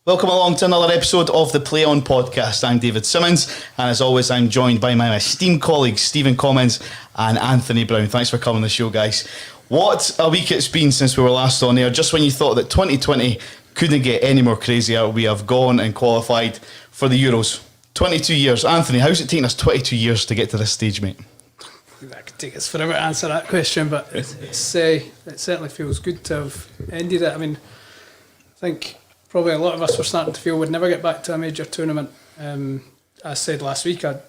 Welcome along to another episode of the Play On podcast. I'm David Simmons, and as always, I'm joined by my esteemed colleagues Stephen Commons and Anthony Brown. Thanks for coming on the show, guys. What a week it's been since we were last on air. Just when you thought that 2020 couldn't get any more crazier, we have gone and qualified for the Euros. 22 years. Anthony, how's it taken us 22 years to get to this stage, mate? That could take us forever to answer that question, but it certainly feels good to have ended it. I mean, I think probably a lot of us were starting to feel we'd never get back to a major tournament. As I said last week, I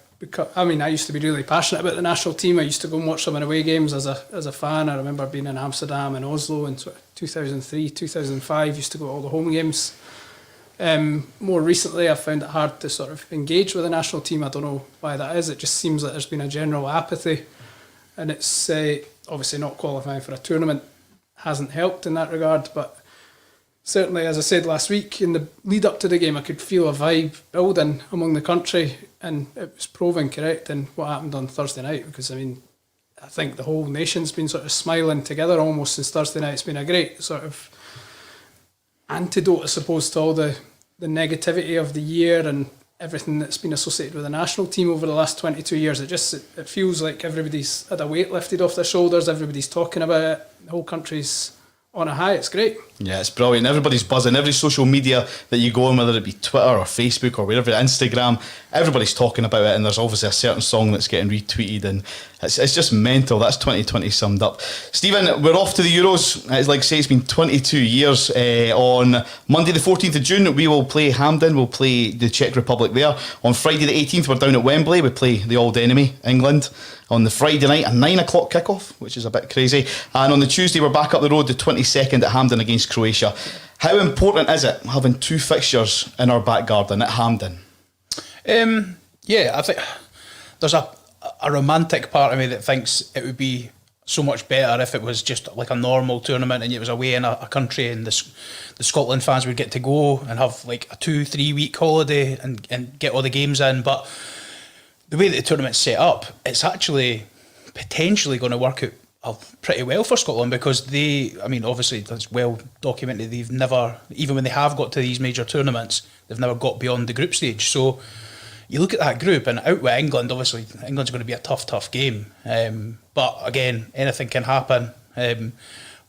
used to be really passionate about the national team. I used to go and watch some away games as a fan. I remember being in Amsterdam and Oslo in sort of 2003, 2005. Used to go to all the home games. More recently, I've found it hard to sort of engage with the national team. I don't know why that is. It just seems like there's been a general apathy, and it's obviously not qualifying for a tournament hasn't helped in that regard, but certainly, as I said last week, in the lead up to the game, I could feel a vibe building among the country, and it was proven correct in what happened on Thursday night, because, I mean, I think the whole nation's been sort of smiling together almost since Thursday night. It's been a great sort of antidote, I suppose, to all the negativity of the year and everything that's been associated with the national team over the last 22 years. It feels like everybody's had a weight lifted off their shoulders, everybody's talking about it, the whole country's on a high. It's great. Yeah, it's brilliant. Everybody's buzzing. Every social media that you go on, whether it be Twitter or Facebook or wherever, Instagram, everybody's talking about it, and there's obviously a certain song that's getting retweeted, and it's just mental. That's 2020 summed up. Stephen, we're off to the Euros. It's like I say, it's been 22 years. On Monday the 14th of June, we will play Hampden. We'll play the Czech Republic there. On Friday the 18th, we're down at Wembley. We play the old enemy, England. On the Friday night, a 9 o'clock kickoff, which is a bit crazy. And on the Tuesday, we're back up the road, the 22nd at Hampden against Croatia. How important is it having two fixtures in our back garden at Hampden? I think there's a romantic part of me that thinks it would be so much better if it was just like a normal tournament and it was away in a country, and the Scotland fans would get to go and have like a 2-3 week holiday and get all the games in. But the way that the tournament's set up, it's actually potentially going to work out pretty well for Scotland, because obviously that's well documented, they've never, even when they have got to these major tournaments, they've never got beyond the group stage. So you look at that group, and out with England, obviously England's going to be a tough game, but again, anything can happen,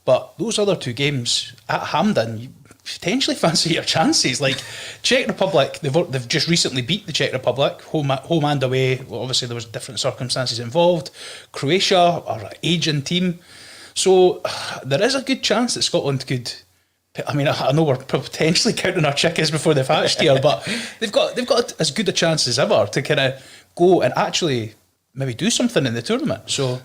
but those other two games at Hampden, you potentially fancy your chances. Like Czech Republic, they've just recently beat the Czech Republic, home and away. Well, obviously there was different circumstances involved. Croatia are an aging team, so there is a good chance that Scotland could. I mean, I know we're potentially counting our chickens before they've hatched here, but they've got as good a chance as ever to kind of go and actually maybe do something in the tournament. So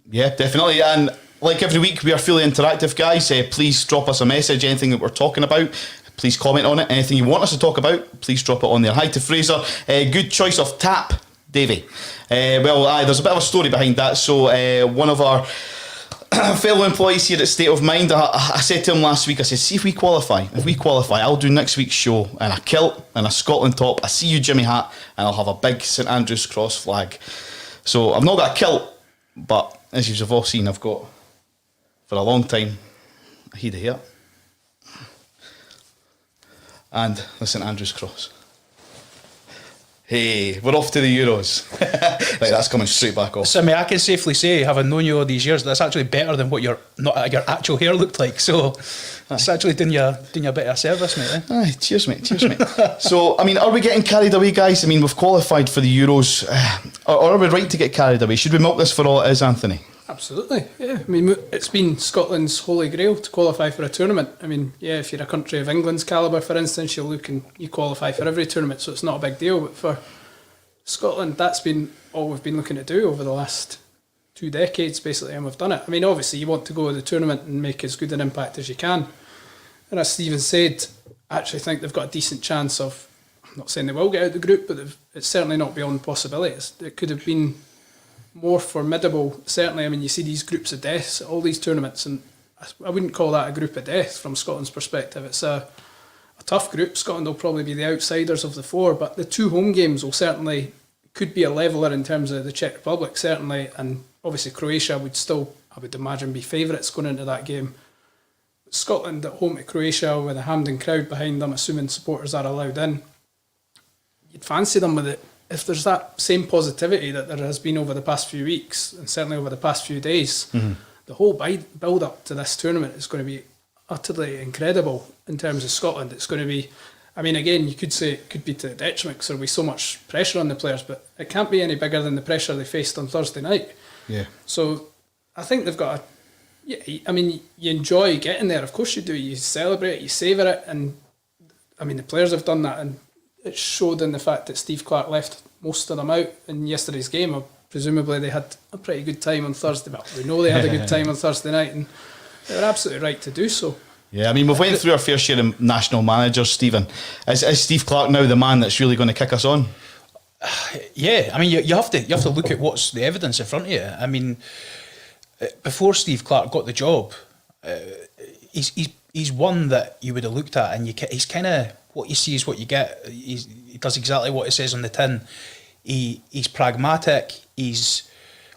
yeah, definitely. And like every week, we are fully interactive, guys. Please drop us a message, anything that we're talking about. Please comment on it. Anything you want us to talk about, please drop it on there. Hi to Fraser. Good choice of tap, Davey. There's a bit of a story behind that. So one of our fellow employees here at State of Mind, I said to him last week, I said, see if we qualify. If we qualify, I'll do next week's show in a kilt and a Scotland top, a See You Jimmy hat, and I'll have a big St Andrew's cross flag. So I've not got a kilt, but as you've all seen, I've got, for a long time, a head of hair and the St Andrew's cross. Hey, we're off to the Euros. Right, that's coming straight back off. So, I mean, I can safely say, having known you all these years, that's actually better than what your actual hair looked like. So, it's actually doing you a bit of a service, mate. Aye, cheers, mate. So, I mean, are we getting carried away, guys? I mean, we've qualified for the Euros. Or are we right to get carried away? Should we milk this for all it is, Anthony? Absolutely, yeah. I mean, it's been Scotland's holy grail to qualify for a tournament. I mean, yeah, if you're a country of England's calibre, for instance, you look and you qualify for every tournament, so it's not a big deal. But for Scotland, that's been all we've been looking to do over the last 2 decades, basically, and we've done it. I mean, obviously, you want to go to the tournament and make as good an impact as you can. And as Stephen said, I actually think they've got a decent chance of, I'm not saying they will get out of the group, but it's certainly not beyond possibilities. It could have been more formidable, certainly. I mean, you see these groups of deaths at all these tournaments, and I wouldn't call that a group of death from Scotland's perspective. It's a tough group. Scotland will probably be the outsiders of the four, but the two home games will certainly, could be a leveller in terms of the Czech Republic, certainly, and obviously Croatia would still, I would imagine, be favourites going into that game. Scotland at home to Croatia with a Hampden crowd behind them, assuming supporters are allowed in, you'd fancy them with it. If there's that same positivity that there has been over the past few weeks, and certainly over the past few days, the whole build-up to this tournament is going to be utterly incredible in terms of Scotland. It's going to be, I mean, again, you could say it could be to the detriment because there'll be so much pressure on the players, but it can't be any bigger than the pressure they faced on Thursday night. Yeah. So I think they've got I mean, you enjoy getting there, of course you do. You celebrate, you savour it, and I mean, the players have done that, and it showed in the fact that Steve Clarke left most of them out in yesterday's game. Presumably they had a pretty good time on Thursday. Well, we know they had a good time on Thursday night, and they were absolutely right to do so. Yeah, I mean, we've went through our fair share of national managers, Stephen. Is Steve Clarke now the man that's really going to kick us on? Yeah, I mean, you have to look at what's the evidence in front of you. I mean, before Steve Clarke got the job, he's one that you would have looked at, and he's kind of, what you see is what you get. He does exactly what it says on the tin. He's pragmatic. He's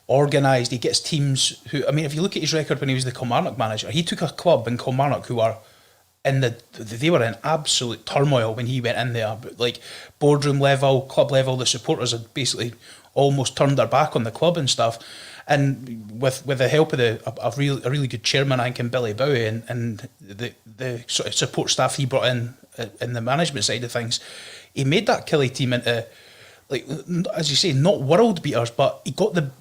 organised. He gets teams who, I mean, if you look at his record when he was the Kilmarnock manager, he took a club in Kilmarnock who were they were in absolute turmoil when he went in there. But like boardroom level, club level, the supporters had basically almost turned their back on the club and stuff. And with the help of a really good chairman, I think, in Billy Bowie, and the sort of support staff he brought in the management side of things, he made that Killie team into, like, as you say, not world beaters, but he got the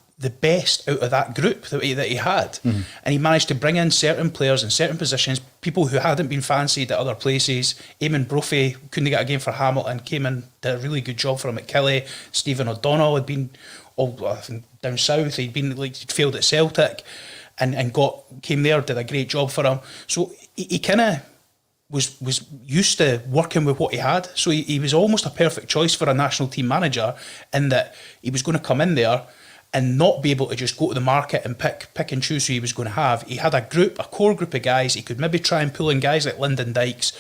best out of that group that he had. And he managed to bring in certain players in certain positions, people who hadn't been fancied at other places. Eamon Brophy couldn't get a game for Hamilton, came in, did a really good job for him at Killie. Stephen O'Donnell had been I think down south, he'd been like, he'd failed at Celtic, and came there, did a great job for him. So he kind of was used to working with what he had. So he was almost a perfect choice for a national team manager, in that he was going to come in there and not be able to just go to the market and pick and choose who he was going to have. He had a core group of guys. He could maybe try and pull in guys like Lyndon Dykes,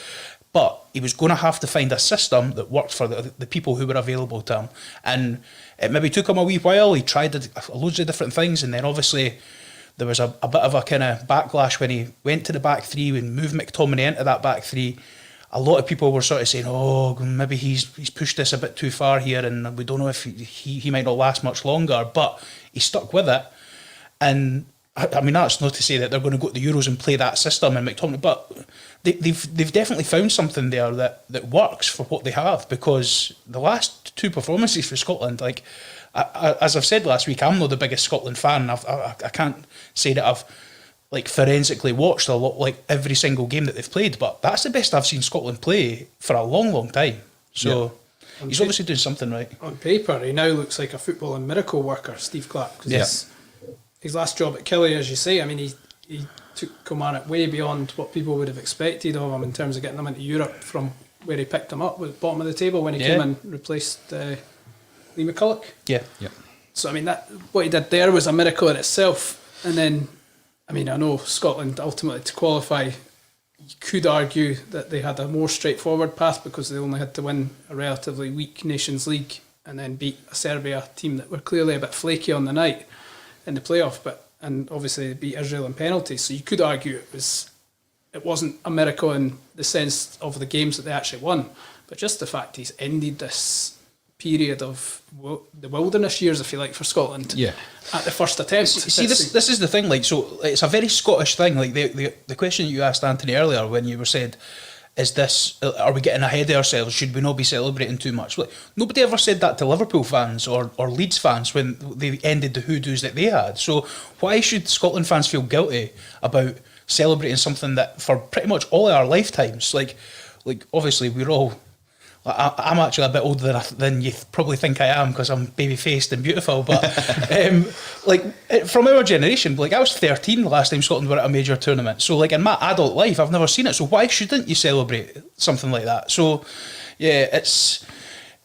but he was going to have to find a system that worked for the people who were available to him. And it maybe took him a wee while. He tried loads of different things, and then obviously there was a bit of a kind of backlash when he went to the back three and moved McTominay into that back three. A lot of people were sort of saying, oh, maybe he's pushed this a bit too far here, and we don't know if he might not last much longer. But he stuck with it. And I mean, that's not to say that they're going to go to the Euros and play that system and McTominay, but they've definitely found something there that works for what they have, because the last two performances for Scotland, like, as I've said last week, I'm not the biggest Scotland fan. I can't say that I've like forensically watched a lot, like every single game that they've played, but that's the best I've seen Scotland play for a long, long time. So he's obviously doing something right. On paper, he now looks like a footballing miracle worker, Steve Clarke. His last job at Killie, as you say, I mean, he took Kilmarnock way beyond what people would have expected of him in terms of getting them into Europe from where he picked them up, with bottom of the table when he came in, replaced Lee McCulloch. Yeah. So I mean, what he did there was a miracle in itself. And then, I mean, I know Scotland ultimately to qualify, you could argue that they had a more straightforward path because they only had to win a relatively weak Nations League and then beat a Serbia team that were clearly a bit flaky on the night in the playoff, and obviously they beat Israel in penalties. So you could argue it wasn't a miracle in the sense of the games that they actually won, but just the fact he's ended this period of the wilderness years, if you like, for Scotland. At the first attempt. See, this is the thing. Like, so it's a very Scottish thing. Like the question that you asked Anthony earlier when you were said, are we getting ahead of ourselves? Should we not be celebrating too much? Like, nobody ever said that to Liverpool fans or Leeds fans when they ended the hoodoos that they had. So why should Scotland fans feel guilty about celebrating something that for pretty much all our lifetimes, like obviously we're all, I'm actually a bit older than you probably think I am because I'm baby-faced and beautiful, but from our generation, like I was 13 the last time Scotland were at a major tournament, so like in my adult life I've never seen it, so why shouldn't you celebrate something like that? So yeah, it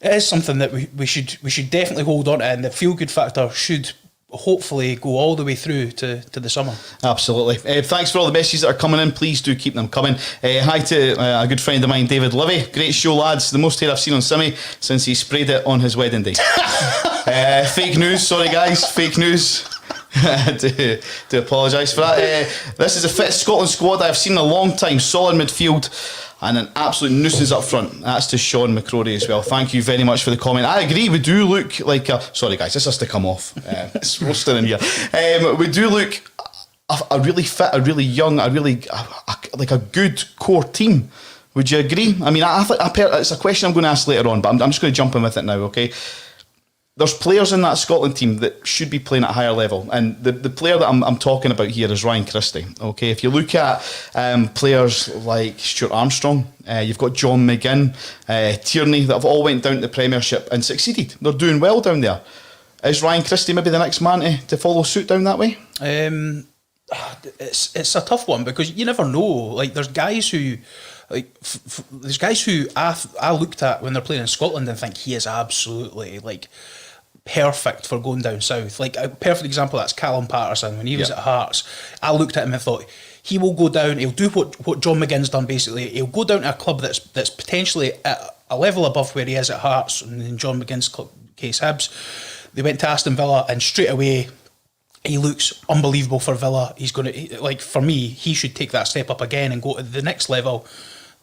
is something that we should definitely hold on to, and the feel-good factor should hopefully go all the way through to the summer. Absolutely. Thanks for all the messages that are coming in. Please do keep them coming. Hi to a good friend of mine, David Livy. Great show, lads. The most hair I've seen on Simmy since he sprayed it on his wedding day. Fake news. Sorry, guys. Fake news. I do apologise for that. This is the fittest Scotland squad I've seen in a long time. Solid midfield and an absolute nuisance up front. That's to Sean McCrory as well. Thank you very much for the comment. I agree, we do look like a... Sorry guys, this has to come off. It's roasting in here. We do look a really fit, a really young, like a good core team. Would you agree? I mean, it's a question I'm going to ask later on, but I'm just going to jump in with it now, okay? There's players in that Scotland team that should be playing at a higher level, and the player that I'm talking about here is Ryan Christie. Okay, if you look at players like Stuart Armstrong, you've got John McGinn, Tierney, that have all went down to the Premiership and succeeded. They're doing well down there. Is Ryan Christie maybe the next man to follow suit down that way? It's a tough one because you never know. Like there's guys who. There's guys who I looked at when they're playing in Scotland and think he is absolutely like perfect for going down south. Like a perfect example, that's Callum Patterson when he was at Hearts. I looked at him and thought he will go down. He'll do what John McGinn's done basically. He'll go down to a club that's potentially at a level above where he is at Hearts and in John McGinn's case Hibs. They went to Aston Villa and straight away he looks unbelievable for Villa. He's going to, like, for me, he should take that step up again and go to the next level,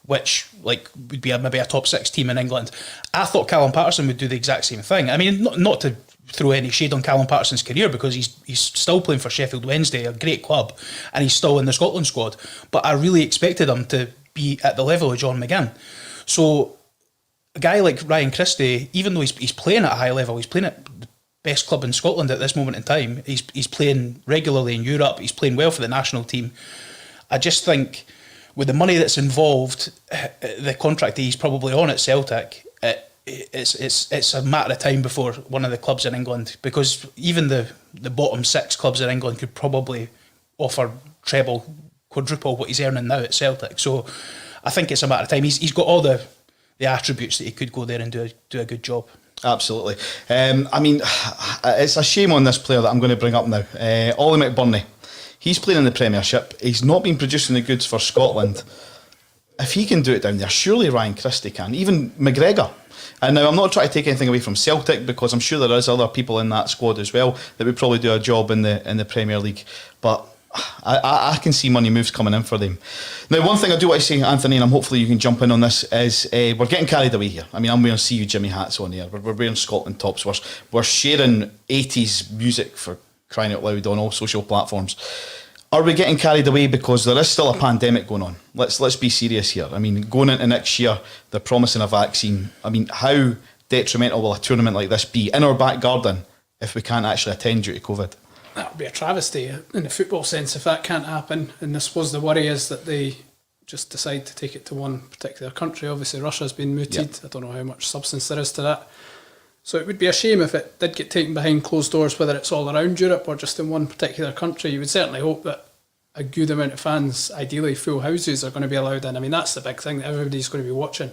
which like would be maybe a top 6 team in England. I thought Callum Patterson would do the exact same thing. I mean, not to throw any shade on Callum Patterson's career because he's still playing for Sheffield Wednesday, a great club, and he's still in the Scotland squad. But I really expected him to be at the level of John McGinn. So a guy like Ryan Christie, even though he's playing at a high level, he's playing at the best club in Scotland at this moment in time. He's playing regularly in Europe. He's playing well for the national team. I just think, with the money that's involved, the contract that he's probably on at Celtic, it's a matter of time before one of the clubs in England, because even the bottom 6 clubs in England could probably offer treble, quadruple what he's earning now at Celtic. So I think it's a matter of time. He's got all the attributes that he could go there and do a good job. Absolutely. I mean, it's a shame on this player that I'm going to bring up now. Ollie McBurney. He's playing in the Premiership. He's not been producing the goods for Scotland. If he can do it down there, surely Ryan Christie can. Even McGregor. And now I'm not trying to take anything away from Celtic because I'm sure there is other people in that squad as well that would probably do a job in the Premier League. But I can see money moves coming in for them. Now, one thing I do want to say, Anthony, and hopefully you can jump in on this, is we're getting carried away here. I mean, I'm wearing See You Jimmy hats on here. We're wearing Scotland tops. We're sharing 80s music, for crying out loud, on all social platforms. Are we getting carried away because there is still a pandemic going on? Let's be serious here. I mean, going into next year, they're promising a vaccine. I mean, how detrimental will a tournament like this be in our back garden if we can't actually attend due to COVID? That would be a travesty in the football sense if that can't happen. And I suppose the worry is that they just decide to take it to one particular country. Obviously, Russia's been mooted. Yep. I don't know how much substance there is to that. So it would be a shame if it did get taken behind closed doors, whether it's all around Europe or just in one particular country. You would certainly hope that a good amount of fans, ideally full houses, are going to be allowed in. I mean, that's the big thing that everybody's going to be watching.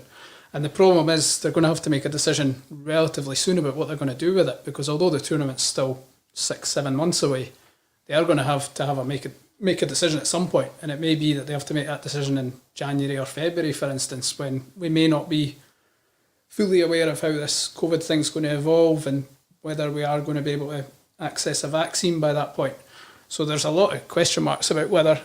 And the problem is they're going to have to make a decision relatively soon about what they're going to do with it, because although the tournament's still 6-7 months away, they are going to have make a decision at some point. And it may be that they have to make that decision in January or February, for instance, when we may not be fully aware of how this COVID thing's going to evolve and whether we are going to be able to access a vaccine by that point. So there's a lot of question marks about whether...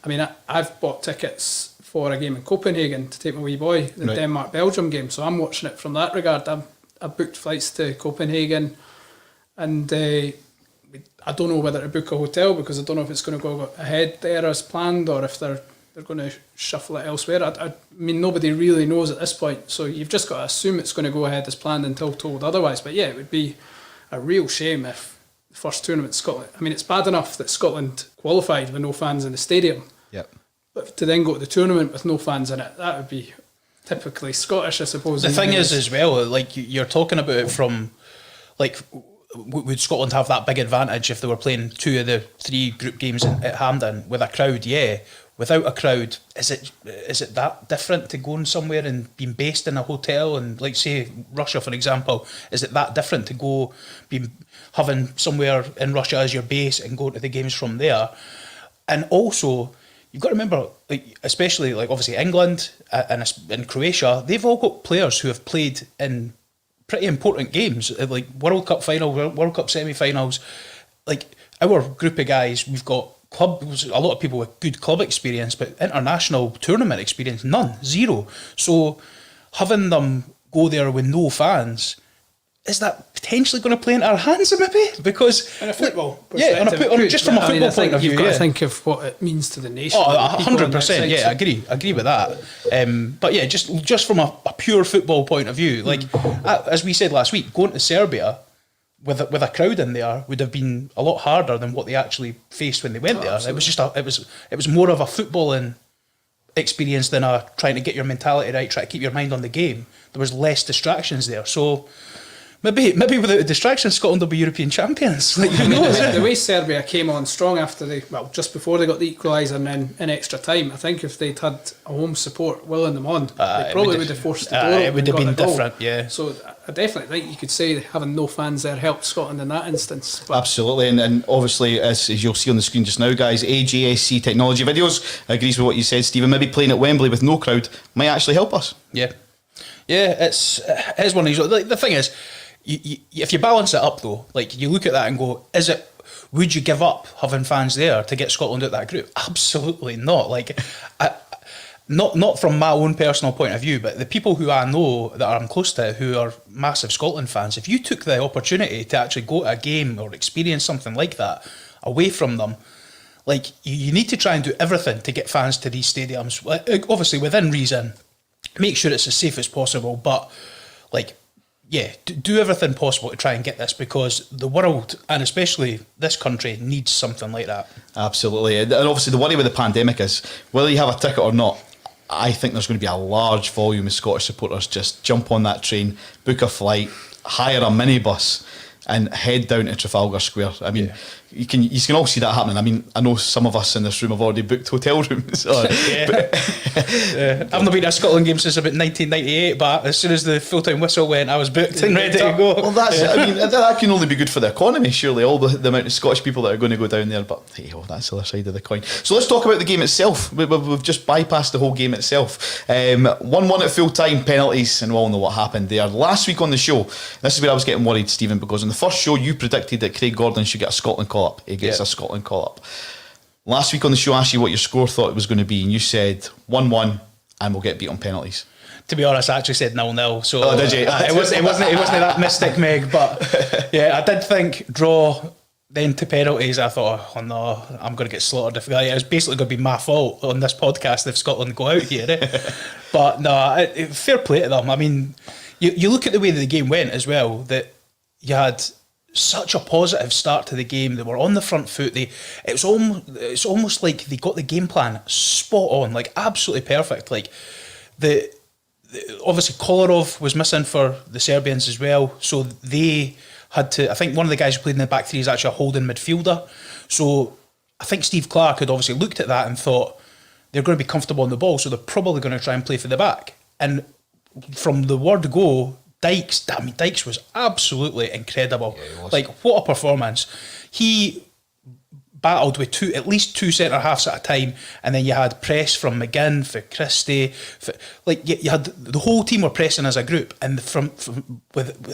I mean, I've bought tickets for a game in Copenhagen to take my wee boy, the right. Denmark-Belgium game, so I'm watching it from that regard. I've booked flights to Copenhagen, and I don't know whether to book a hotel because I don't know if it's going to go ahead there as planned or if they're going to shuffle it elsewhere. I mean, nobody really knows at this point, so you've just got to assume it's going to go ahead as planned until told otherwise. But yeah, it would be a real shame if the first tournament Scotland... I mean, it's bad enough that Scotland qualified with no fans in the stadium. Yep. But to then go to the tournament with no fans in it, that would be typically Scottish, I suppose. The thing is, as well, like you're talking about it from, like, would Scotland have that big advantage if they were playing 2 of the 3 group games at Hampden with a crowd? Yeah. Without a crowd, is it that different to going somewhere and being based in a hotel and, like, say Russia, for example, is it that different to go having somewhere in Russia as your base and go to the games from there? And also, you've got to remember, like, especially, like, obviously England and Croatia, they've all got players who have played in pretty important games, like World Cup final, World Cup semi-finals. Like, our group of guys, we've got a lot of people with good club experience, but international tournament experience, none, zero. So having them go there with no fans, is that potentially going to play into our hands maybe? Because in a football just from a football point of view, you've got to think of what it means to the nation. Oh, 100%. Yeah, I agree with that. But yeah, just from a pure football point of view, like as we said last week, going to Serbia with a crowd in there would have been a lot harder than what they actually faced when they went there. Absolutely. It was more of a footballing experience than a trying to get your mentality right, try to keep your mind on the game. There was less distractions there, so. Maybe without a distraction, Scotland will be European champions. Like, who knows? The way Serbia came on strong after just before they got the equaliser and then in extra time, I think if they'd had a home support willing them on, they probably would have forced the door open. It would have been different, yeah. So I definitely think you could say having no fans there helped Scotland in that instance. But absolutely, and obviously, as you'll see on the screen just now, guys, AJSC Technology Videos agrees with what you said, Stephen. Maybe playing at Wembley with no crowd might actually help us. Yeah, it's one of these. Like, the thing is, if you balance it up though, like you look at that and go, would you give up having fans there to get Scotland out that group? Absolutely not. Like, not from my own personal point of view, but the people who I know that I'm close to who are massive Scotland fans, if you took the opportunity to actually go to a game or experience something like that away from them, like you need to try and do everything to get fans to these stadiums. Obviously within reason, make sure it's as safe as possible, but like, yeah, do everything possible to try and get this, because the world, and especially this country, needs something like that. Absolutely. And obviously the worry with the pandemic is, whether you have a ticket or not, I think there's going to be a large volume of Scottish supporters just jump on that train, book a flight, hire a minibus and head down to Trafalgar Square. I mean, you can all see that happening. I mean, I know some of us in this room have already booked hotel rooms. I've not been to a Scotland game since about 1998, but as soon as the full-time whistle went, I was booked and ready to go. Well, I mean, that can only be good for the economy, surely, all the amount of Scottish people that are going to go down there. But hey, that's the other side of the coin. So let's talk about the game itself. We've just bypassed the whole game itself. 1-1 at full-time, penalties, and we all know what happened there. Last week on the show, this is where I was getting worried, Stephen, because in the first show you predicted that Craig Gordon should get a Scotland call-up. He gets a Scotland call-up. Last week on the show, I asked you what your score thought it was going to be, and you said 1-1 and we'll get beat on penalties. To be honest, I actually said 0-0. So oh, did you? It wasn't that mystic, Meg. But yeah, I did think draw, then to penalties. I thought, oh no, I'm going to get slaughtered. It was basically going to be my fault on this podcast if Scotland go out here. But no, fair play to them. I mean, you look at the way that the game went as well. That you had such a positive start to the game. They were on the front foot. It's almost like they got the game plan spot on, like absolutely perfect. Like obviously Kolarov was missing for the Serbians as well, so they had to. I think one of the guys who played in the back three is actually a holding midfielder. So I think Steve Clarke had obviously looked at that and thought they're going to be comfortable on the ball, so they're probably going to try and play for the back. And from the word go, Dykes was absolutely incredible. Yeah, like, what a performance. He battled with at least two centre halves at a time, and then you had press from McGinn, for Christie, you had the whole team were pressing as a group, and to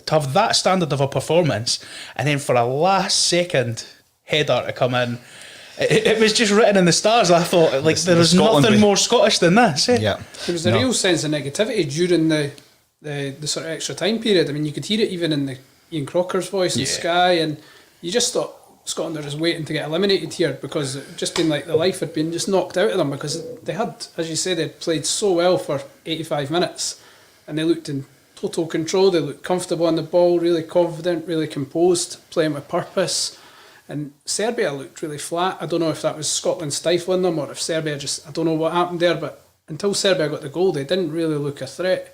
have that standard of a performance, and then for a last second header to come in, it was just written in the stars. I thought, there was nothing more Scottish than this. Yeah, there was a real sense of negativity during the sort of extra time period. I mean, you could hear it even in the Ian Crocker's voice in Sky, and you just thought Scotland are just waiting to get eliminated here, because it just been like the life had been just knocked out of them, because they had, as you say, they'd played so well for 85 minutes and they looked in total control. They looked comfortable on the ball, really confident, really composed, playing with purpose. And Serbia looked really flat. I don't know if that was Scotland stifling them or if Serbia I don't know what happened there, but until Serbia got the goal, they didn't really look a threat.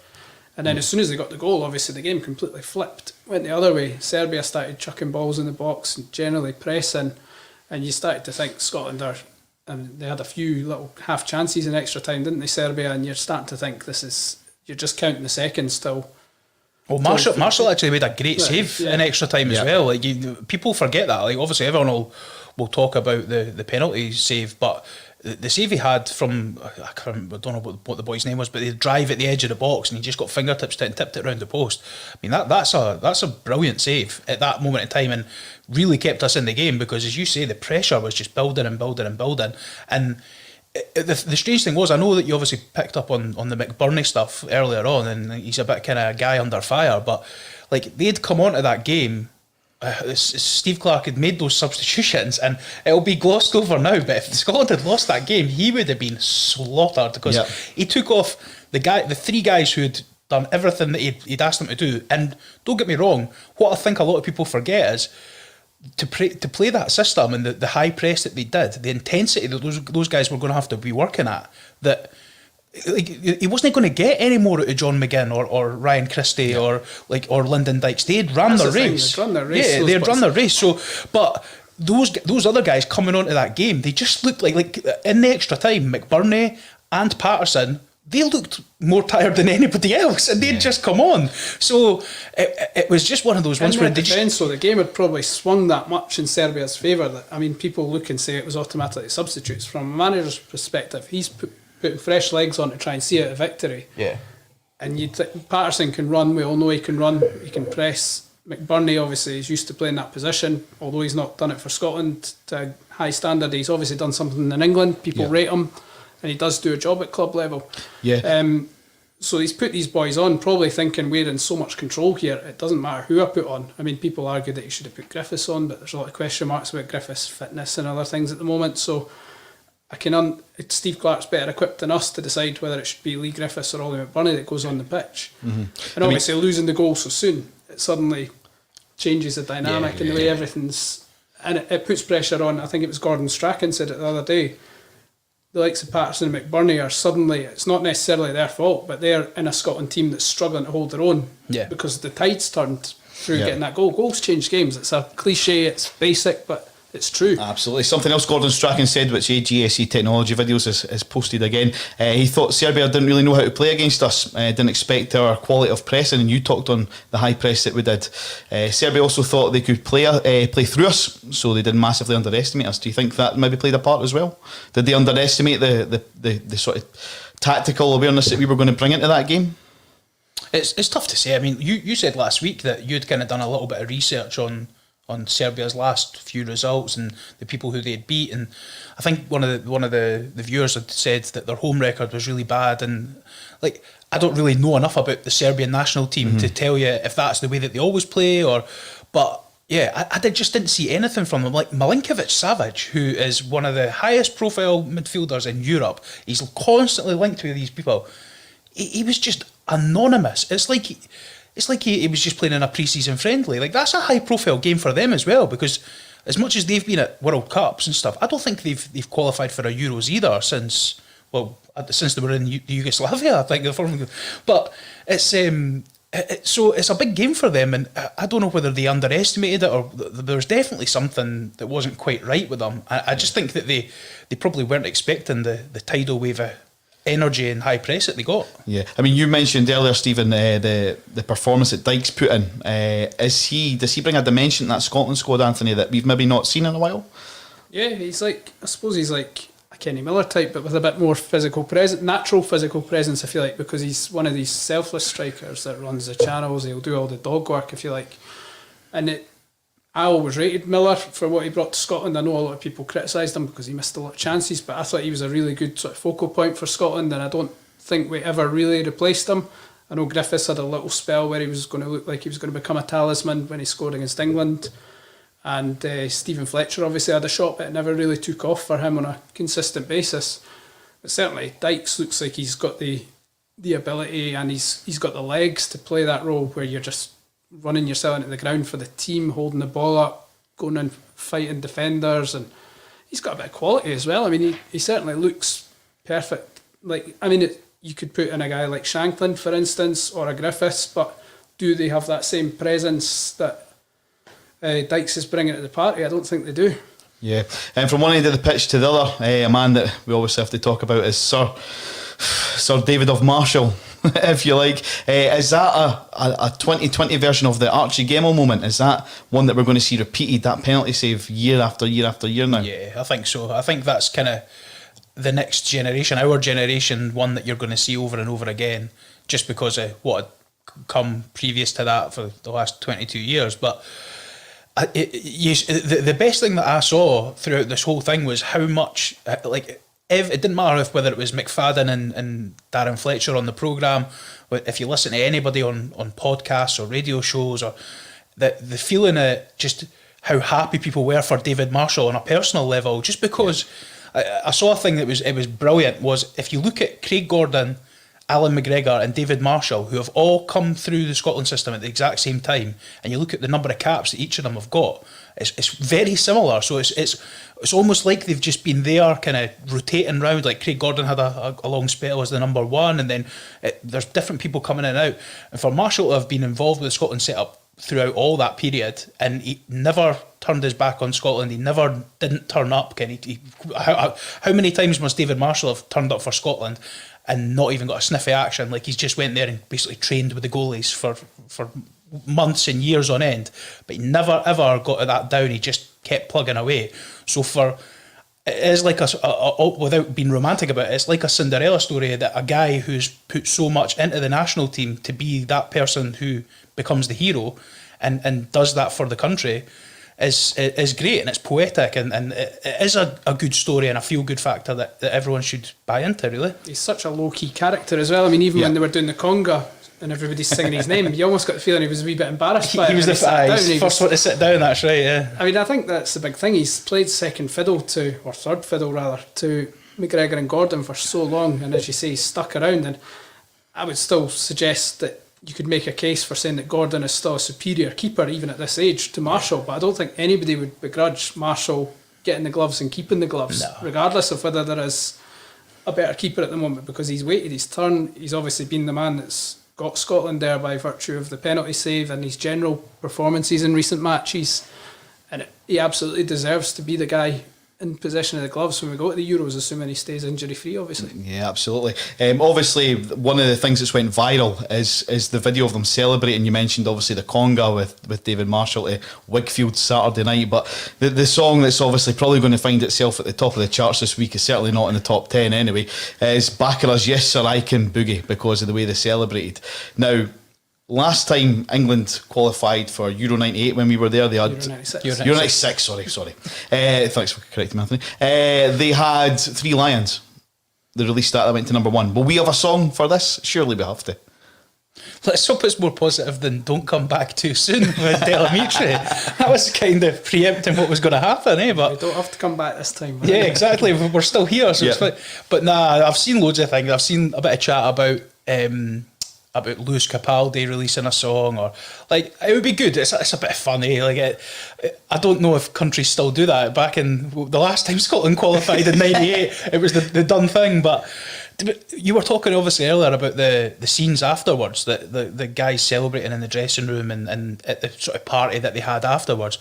And then as soon as they got the goal, obviously the game completely flipped, went the other way. Serbia started chucking balls in the box and generally pressing, and you started to think Scotland and they had a few little half chances in extra time, didn't they, Serbia? And you're starting to think you're just counting the seconds still. Well, Marshall actually made a great save in extra time as well. Like, people forget that. Like, obviously everyone will talk about the penalty save, but the save he had from, I don't know what the boy's name was, but the drive at the edge of the box and he just got fingertips to it and tipped it around the post. I mean, that's a brilliant save at that moment in time, and really kept us in the game, because, as you say, the pressure was just building and building and building. And the strange thing was, I know that you obviously picked up on the McBurney stuff earlier on, and he's a bit kind of guy under fire, but like, they'd come onto that game. Steve Clarke had made those substitutions, and it'll be glossed over now, but if Scotland had lost that game, he would have been slaughtered, because he took off the three guys who had done everything that he'd asked them to do. And don't get me wrong, what I think a lot of people forget is to play that system and the high press that they did, the intensity that those guys were going to have to be working at, that like, he wasn't going to get any more out of John McGinn or Ryan Christie or Lyndon Dykes. They'd run the race. They'd run their race. Yeah, they'd run the race. So, but those other guys coming onto that game, they just looked like in the extra time, McBurney and Patterson, they looked more tired than anybody else, and they'd just come on. So it was just one of those ones where so the game had probably swung that much in Serbia's favour that, I mean, people look and say it was automatically substitutes. From a manager's perspective, he's putting fresh legs on to try and see out a victory. Yeah. And Patterson can run. We all know he can run. He can press. McBurney obviously is used to playing that position, although he's not done it for Scotland to a high standard. He's obviously done something in England. People rate him, and he does do a job at club level. Yeah. So he's put these boys on, probably thinking we're in so much control here, it doesn't matter who I put on. I mean, people argue that he should have put Griffiths on, but there's a lot of question marks about Griffiths' fitness and other things at the moment. So Steve Clarke's better equipped than us to decide whether it should be Lee Griffiths or Ollie McBurney that goes on the pitch. Mm-hmm. And obviously, losing the goal so soon, it suddenly changes the dynamic and the way everything's, and it puts pressure on. I think it was Gordon Strachan said it the other day. The likes of Patterson and McBurney are suddenly, it's not necessarily their fault, but they're in a Scotland team that's struggling to hold their own because the tide's turned through getting that goal. Goals change games. It's a cliche, it's basic, but it's true. Absolutely. Something else Gordon Strachan said, which AGSE Technology Videos is posted again. He thought Serbia didn't really know how to play against us, didn't expect our quality of pressing, and you talked on the high press that we did. Serbia also thought they could play through us, so they did massively underestimate us. Do you think that maybe played a part as well? Did they underestimate the sort of tactical awareness that we were going to bring into that game? It's tough to say. I mean, you said last week that you'd kind of done a little bit of research on Serbia's last few results and the people who they'd beat, and I think one of the viewers had said that their home record was really bad, and like, I don't really know enough about the Serbian national team to tell you if that's the way that they always play, but yeah, I just didn't see anything from them. Like Milinkovic-Savic, who is one of the highest profile midfielders in Europe, he's constantly linked with these people. He was just anonymous. It's like he was just playing in a pre-season friendly. Like, that's a high-profile game for them as well, because as much as they've been at World Cups and stuff, I don't think they've qualified for a Euros either since they were in Yugoslavia, I think. But it's so it's a big game for them, and I don't know whether they underestimated it or there's definitely something that wasn't quite right with them. I just think that they probably weren't expecting the tidal wave of energy and high press that they got. Yeah, I mean, you mentioned earlier, Stephen, the performance that Dykes put in. Does he bring a dimension to that Scotland squad, Anthony, that we've maybe not seen in a while? Yeah, he's like a Kenny Miller type, but with a bit more natural physical presence, I feel like, because he's one of these selfless strikers that runs the channels. He'll do all the dog work, if you like. And I always rated Miller for what he brought to Scotland. I know a lot of people criticised him because he missed a lot of chances, but I thought he was a really good sort of focal point for Scotland, and I don't think we ever really replaced him. I know Griffiths had a little spell where he was going to look like he was going to become a talisman when he scored against England, and Stephen Fletcher obviously had a shot, but it never really took off for him on a consistent basis. But certainly Dykes looks like he's got the ability, and he's got the legs to play that role where you're just running yourself into the ground for the team, holding the ball up, going and fighting defenders, and he's got a bit of quality as well. I mean, he certainly looks perfect. Like, I mean, you could put in a guy like Shanklin, for instance, or a Griffiths, but do they have that same presence that Dykes is bringing to the party? I don't think they do. Yeah, and from one end of the pitch to the other, a man that we always have to talk about is Sir David of Marshall, if you like. Is that a 2020 version of the Archie Gemmill moment? Is that one that we're going to see repeated, that penalty save year after year after year now? Yeah, I think so. I think that's kind of the next generation, our generation, one that you're going to see over and over again, just because of what had come previous to that for the last 22 years. But the best thing that I saw throughout this whole thing was how much, it didn't matter whether it was McFadden and Darren Fletcher on the programme, if you listen to anybody on podcasts or radio shows, or the feeling of just how happy people were for David Marshall on a personal level, just because I saw a thing that was brilliant, was if you look at Craig Gordon, Alan McGregor and David Marshall, who have all come through the Scotland system at the exact same time, and you look at the number of caps that each of them have got, it's very similar. So it's almost like they've just been there kind of rotating round. Like Craig Gordon had a long spell as the number one, and then there's different people coming in and out. And for Marshall to have been involved with the Scotland setup throughout all that period, and he never turned his back on Scotland, he never didn't turn up. How many times must David Marshall have turned up for Scotland and not even got a sniff of action? Like, he's just went there and basically trained with the goalies for months and years on end, but he never ever got that down. He just kept plugging away. So it is like without being romantic about it, it's like a Cinderella story, that a guy who's put so much into the national team to be that person who becomes the hero and does that for the country is great, and it's poetic, and it is a good story and a feel-good factor that everyone should buy into, really. He's such a low-key character as well. I mean, even when they were doing the conga and everybody's singing his name, you almost got the feeling he was a wee bit embarrassed by it. He was the first one to sit down, that's right, yeah. I mean, I think that's the big thing. He's played second fiddle to McGregor and Gordon for so long, and as you say, he's stuck around, and I would still suggest that you could make a case for saying that Gordon is still a superior keeper, even at this age, to Marshall, but I don't think anybody would begrudge Marshall getting the gloves and keeping the gloves, regardless of whether there is a better keeper at the moment, because he's waited his turn. He's obviously been the man that's got Scotland there by virtue of the penalty save and his general performances in recent matches, and he absolutely deserves to be the guy in possession of the gloves when we go to the Euros, assuming he stays injury free, obviously. Yeah, absolutely. Obviously, one of the things that's went viral is the video of them celebrating. You mentioned obviously the conga with David Marshall to Wigfield Saturday night, but the song that's obviously probably going to find itself at the top of the charts this week, is certainly not in the top 10 anyway, is Baccaras Yes Sir I Can Boogie, because of the way they celebrated. Now, last time England qualified for Euro 98 when we were there, they had Euro 96. Sorry. Thanks for correcting me, Anthony. They had Three Lions. They released that went to number one. Will we have a song for this? Surely we have to. Let's hope it's more positive than Don't Come Back Too Soon with Delamitri. That was kind of preempting what was going to happen, eh? But we don't have to come back this time. Yeah, exactly. We're still here. So it's like, but nah, I've seen loads of things. I've seen a bit of chat about Lewis Capaldi releasing a song, or like, it would be good. It's a bit funny. Like, I don't know if countries still do that. Back in the last time Scotland qualified in '98, it was the done thing. But you were talking obviously earlier about the scenes afterwards, the guys celebrating in the dressing room and at the sort of party that they had afterwards.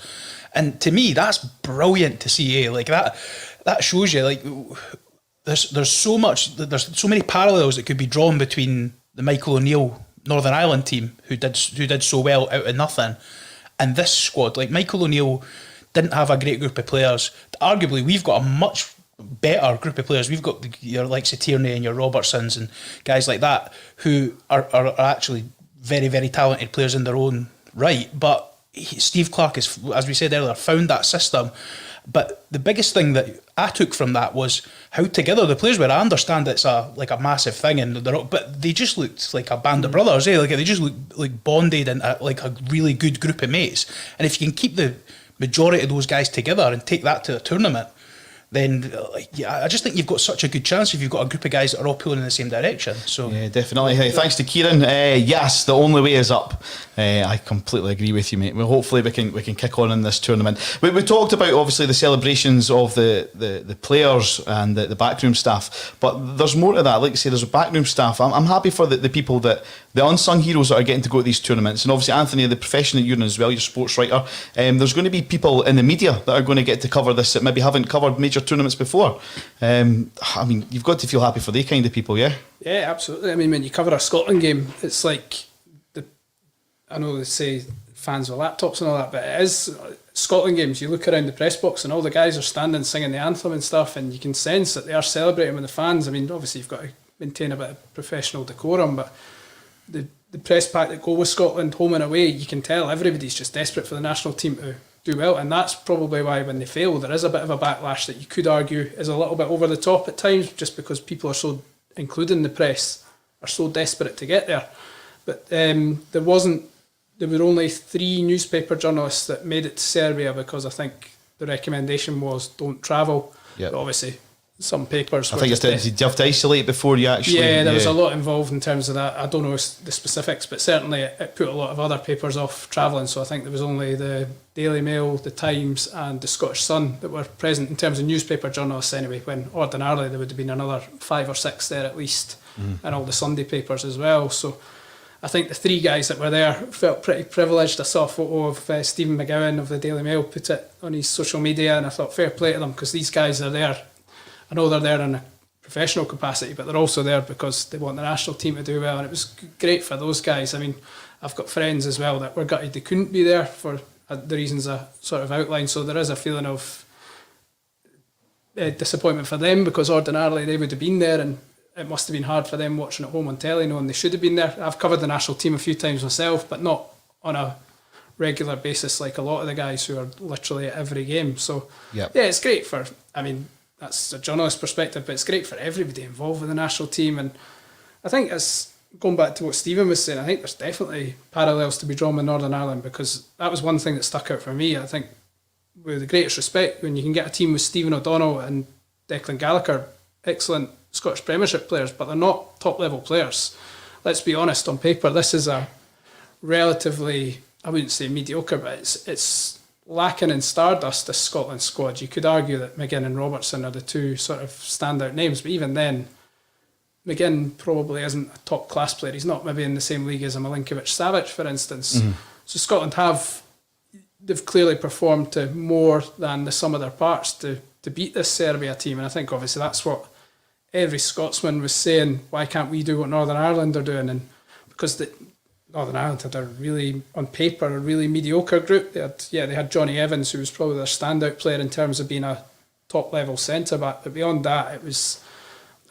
And to me, that's brilliant to see. Like that shows you, like, there's so many parallels that could be drawn between the Michael O'Neill Northern Ireland team, who did so well out of nothing, and this squad. Like, Michael O'Neill didn't have a great group of players. Arguably, we've got a much better group of players. We've got your likes of Tierney and your Robertsons and guys like that, who are actually very, very talented players in their own right. But Steve Clarke has, as we said earlier, found that system. But the biggest thing that I took from that was how together the players were. I understand it's a massive thing, but they just looked like a band of brothers. Like, they just looked like bonded and like a really good group of mates. And if you can keep the majority of those guys together and take that to a tournament, then I just think you've got such a good chance if you've got a group of guys that are all pulling in the same direction. So yeah, definitely. Hey, thanks to Kieran. Yes, the only way is up. I completely agree with you, mate. Well, hopefully we can kick on in this tournament. We talked about obviously the celebrations of the players and the backroom staff, but there's more to that. Like I say, there's a backroom staff. I'm happy for the people the unsung heroes that are getting to go to these tournaments. And obviously, Anthony, the profession that you're in as well, you're a sports writer. There's going to be people in the media that are going to get to cover this that maybe haven't covered major tournaments before. I mean, you've got to feel happy for the kind of people, yeah? Yeah, absolutely. I mean, when you cover a Scotland game, it's like, I know they say fans with laptops and all that, but it is Scotland games. You look around the press box and all the guys are standing singing the anthem and stuff, and you can sense that they are celebrating with the fans. I mean, obviously you've got to maintain a bit of professional decorum, but the press pack that go with Scotland home and away, you can tell everybody's just desperate for the national team to do well, and that's probably why when they fail there is a bit of a backlash that you could argue is a little bit over the top at times, just because people are so, including the press, are so desperate to get there. But there were only 3 newspaper journalists that made it to Serbia because I think the recommendation was don't travel. Yep. But obviously some papers. I think did you have to isolate before you actually? Yeah, there was a lot involved in terms of that. I don't know the specifics, but certainly it put a lot of other papers off travelling. So I think there was only the Daily Mail, the Times, and the Scottish Sun that were present in terms of newspaper journalists anyway, when ordinarily there would have been another 5 or 6 there at least, and all the Sunday papers as well. So I think the 3 guys that were there felt pretty privileged. I saw a photo of Stephen McGowan of the Daily Mail put it on his social media, and I thought fair play to them, because these guys are there. I know they're there in a professional capacity, but they're also there because they want the national team to do well, and it was great for those guys. I mean, I've got friends as well that were gutted they couldn't be there for the reasons I sort of outlined, so there is a feeling of disappointment for them, because ordinarily they would have been there, and it must have been hard for them watching at home on telly knowing they should have been there. I've covered the national team a few times myself, but not on a regular basis like a lot of the guys who are literally at every game. So Yep. yeah, it's great for, I mean, that's a journalist perspective, but it's great for everybody involved with the national team. And I think it's going back to what Stephen was saying, I think there's definitely parallels to be drawn with Northern Ireland, because that was one thing that stuck out for me. I think with the greatest respect, when you can get a team with Stephen O'Donnell and Declan Gallagher, excellent Scottish Premiership players, but they're not top level players. Let's be honest, on paper this is a relatively, I wouldn't say mediocre, but it's lacking in stardust, this Scotland squad. You could argue that McGinn and Robertson are the 2 sort of standout names, but even then McGinn probably isn't a top class player. He's not maybe in the same league as a Milinkovic-Savic, for instance. So Scotland they've clearly performed to more than the sum of their parts to beat this Serbia team, and I think obviously that's what every Scotsman was saying, why can't we do what Northern Ireland are doing? And because Northern Ireland had on paper, a really mediocre group. They had Johnny Evans, who was probably their standout player in terms of being a top level centre back, but beyond that it was,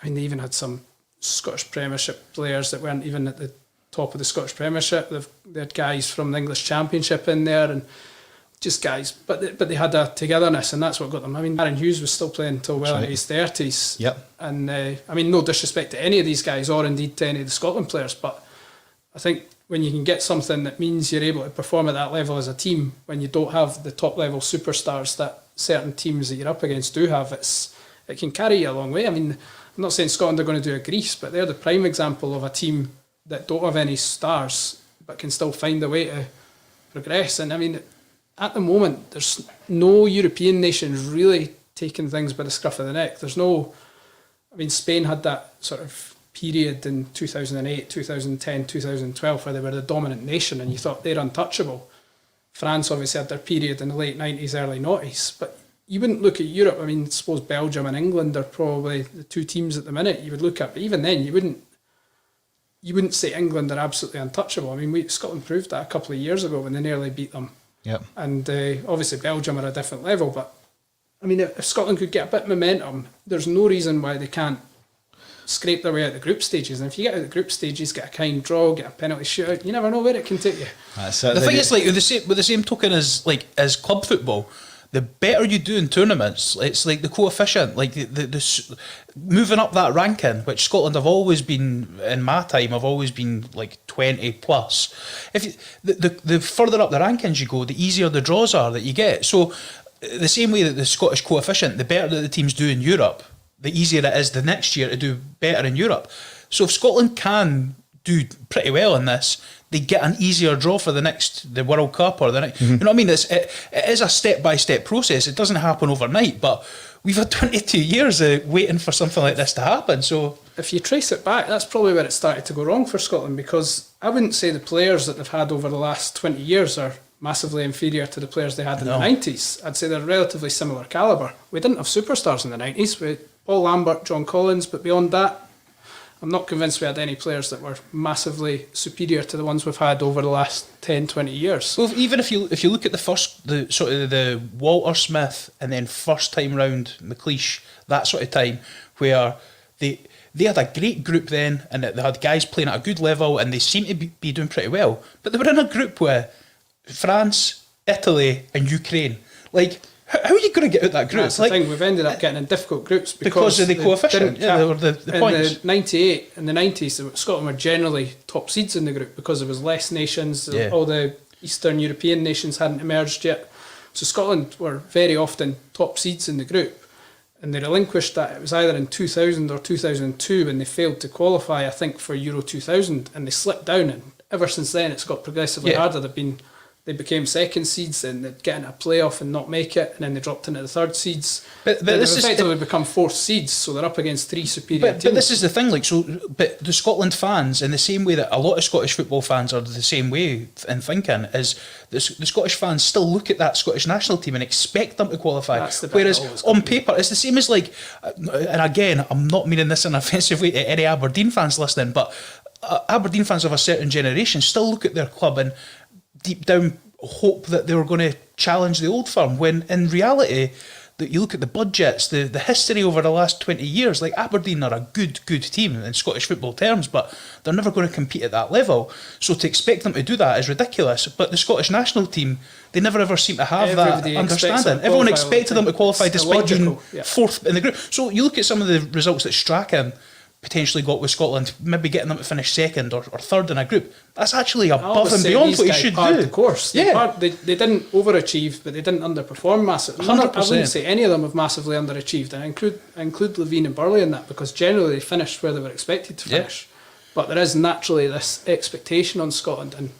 I mean, they even had some Scottish Premiership players that weren't even at the top of the Scottish Premiership. They had guys from the English Championship in there, and just guys, but they had a togetherness, and that's what got them. I mean, Aaron Hughes was still playing until well into his 30s. Yep. And I mean, no disrespect to any of these guys, or indeed to any of the Scotland players, but I think when you can get something that means you're able to perform at that level as a team, when you don't have the top level superstars that certain teams that you're up against do have, it can carry you a long way. I mean, I'm not saying Scotland are going to do a Greece, but they're the prime example of a team that don't have any stars but can still find a way to progress. And I mean, at the moment, there's no European nations really taking things by the scruff of the neck. There's no, I mean, Spain had that sort of period in 2008, 2010, 2012 where they were the dominant nation and you thought they're untouchable. France obviously had their period in the late 90s, early 90s, but you wouldn't look at Europe. I mean, I suppose Belgium and England are probably the 2 teams at the minute you would look at, but even then you wouldn't say England are absolutely untouchable. I mean, Scotland proved that a couple of years ago when they nearly beat them. Yep. And obviously Belgium are a different level, but I mean, if Scotland could get a bit of momentum, there's no reason why they can't scrape their way out the group stages. And if you get out the group stages, get a kind draw, get a penalty shootout, you never know where it can take you. The thing is, like with the same token as club football, the better you do in tournaments, it's like the coefficient, like the moving up that ranking, which Scotland have always been, in my time, have always been like 20 plus. If you, the further up the rankings you go, the easier the draws are that you get. So the same way that the Scottish coefficient, the better that the teams do in Europe, the easier it is the next year to do better in Europe. So if Scotland can do pretty well in this, they get an easier draw for the World Cup or the next. You know what I mean? It is a step-by-step process. It doesn't happen overnight, but we've had 22 years waiting for something like this to happen. So if you trace it back, that's probably where it started to go wrong for Scotland, because I wouldn't say the players that they've had over the last 20 years are massively inferior to the players they had in the 90s. I'd say they're relatively similar calibre. We didn't have superstars in the 90s. We had Paul Lambert, John Collins, but beyond that, I'm not convinced we had any players that were massively superior to the ones we've had over the last 10, 20 years. Well, even if you look at the Walter Smith and then first time round McLeish, that sort of time, where they had a great group then, and they had guys playing at a good level, and they seemed to be doing pretty well. But they were in a group with France, Italy, and Ukraine. Like, how are you going to get out that group? That's the thing. We've ended up getting in difficult groups because of the coefficient. Yeah, or the in points. the 98 and the 90s, Scotland were generally top seeds in the group because there was less nations. Yeah. All the Eastern European nations hadn't emerged yet. So Scotland were very often top seeds in the group. And they relinquished that. It was either in 2000 or 2002 when they failed to qualify, I think, for Euro 2000, and they slipped down. And ever since then, it's got progressively harder. They became second seeds, and they'd get into a playoff and not make it, and then they dropped into the third seeds. But they've effectively become fourth seeds, so they're up against three superior teams. But this is the thing, but the Scotland fans, in the same way that a lot of Scottish football fans are the same way in thinking, is the Scottish fans still look at that Scottish national team and expect them to qualify. That's the bit. Whereas on paper, it's the same as like, and again, I'm not meaning this in an offensive way to any Aberdeen fans listening, but Aberdeen fans of a certain generation still look at their club and deep down hope that they were going to challenge the old firm, when in reality, that you look at the budgets, the history over the last 20 years, like Aberdeen are a good team in Scottish football terms, but they're never going to compete at that level. So to expect them to do that is ridiculous. But the Scottish national team, they never ever seem to have that understanding. Everyone expected them to qualify despite being fourth in the group. So you look at some of the results that Strachan potentially got with Scotland, maybe getting them to finish second or third in a group. That's actually above and beyond what you should do. Of course, they didn't overachieve, but they didn't underperform massively. 100%. I wouldn't say any of them have massively underachieved. I include Levine and Burley in that, because generally they finished where they were expected to finish. But there is naturally this expectation on Scotland, and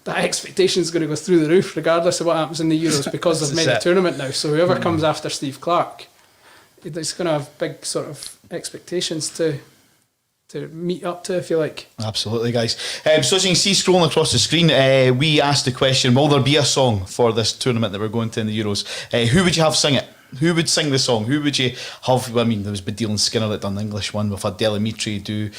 that expectation is going to go through the roof regardless of what happens in the Euros, because they've made the tournament now. So whoever comes after Steve Clarke, it's going to have big sort of expectations to meet up to, if you like. Absolutely, guys. So as you can see scrolling across the screen, we asked the question, will there be a song for this tournament that we're going to in the Euros? Who would you have sing it? Who would sing the song? Who would you have? I mean, there was Badil and Skinner that done the English one. We've had Delimitri do,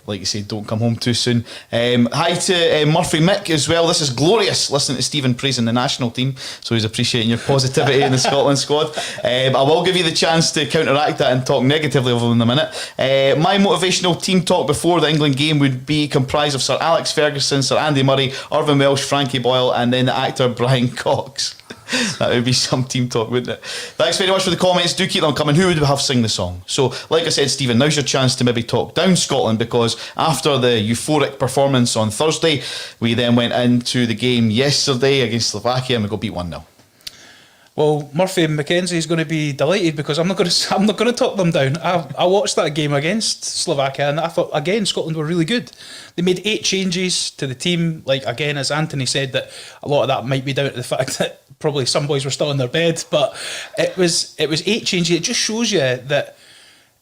like you say, Don't Come Home Too Soon. Hi to Murphy Mick as well. This is glorious listening to Stephen praising the national team, so he's appreciating your positivity in the Scotland squad. I will give you the chance to counteract that and talk negatively of them in a minute. My motivational team talk before the England game would be comprised of Sir Alex Ferguson, Sir Andy Murray, Irvin Welsh, Frankie Boyle, and then the actor Brian Cox. That would be some team talk, wouldn't it? Thanks very much for the comments. Do keep them coming. Who would have sing the song? So, like I said, Stephen, now's your chance to maybe talk down Scotland, because after the euphoric performance on Thursday, we then went into the game yesterday against Slovakia and we got beat 1-0. Well, Murphy McKenzie is going to be delighted, because I'm not going to talk them down. I watched that game against Slovakia and I thought, again, Scotland were really good. They made 8 changes to the team. Like, again, as Anthony said, that a lot of that might be down to the fact that probably some boys were still in their bed, but it was 8 changes. It just shows you that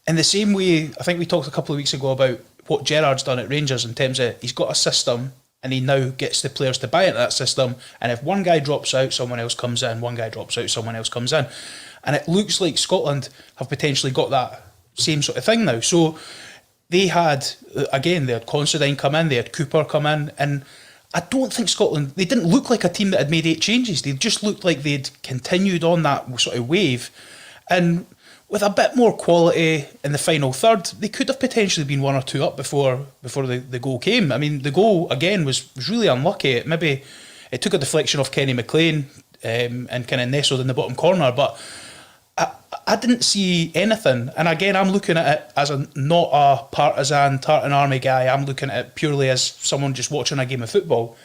in the same way, I think we talked a couple of weeks ago about what Gerrard's done at Rangers in terms of he's got a system and he now gets the players to buy into that system, and if one guy drops out, someone else comes in, one guy drops out, someone else comes in. And it looks like Scotland have potentially got that same sort of thing now. So they had Considine come in, they had Cooper come in, and I don't think Scotland, they didn't look like a team that had made 8 changes. They just looked like they'd continued on that sort of wave. And with a bit more quality in the final third, they could have potentially been 1 or 2 up before the goal came. I mean, the goal, again, was really unlucky. It took a deflection off Kenny McLean and kind of nestled in the bottom corner, but I didn't see anything. And again, I'm looking at it as not a partisan, Tartan Army guy. I'm looking at it purely as someone just watching a game of football.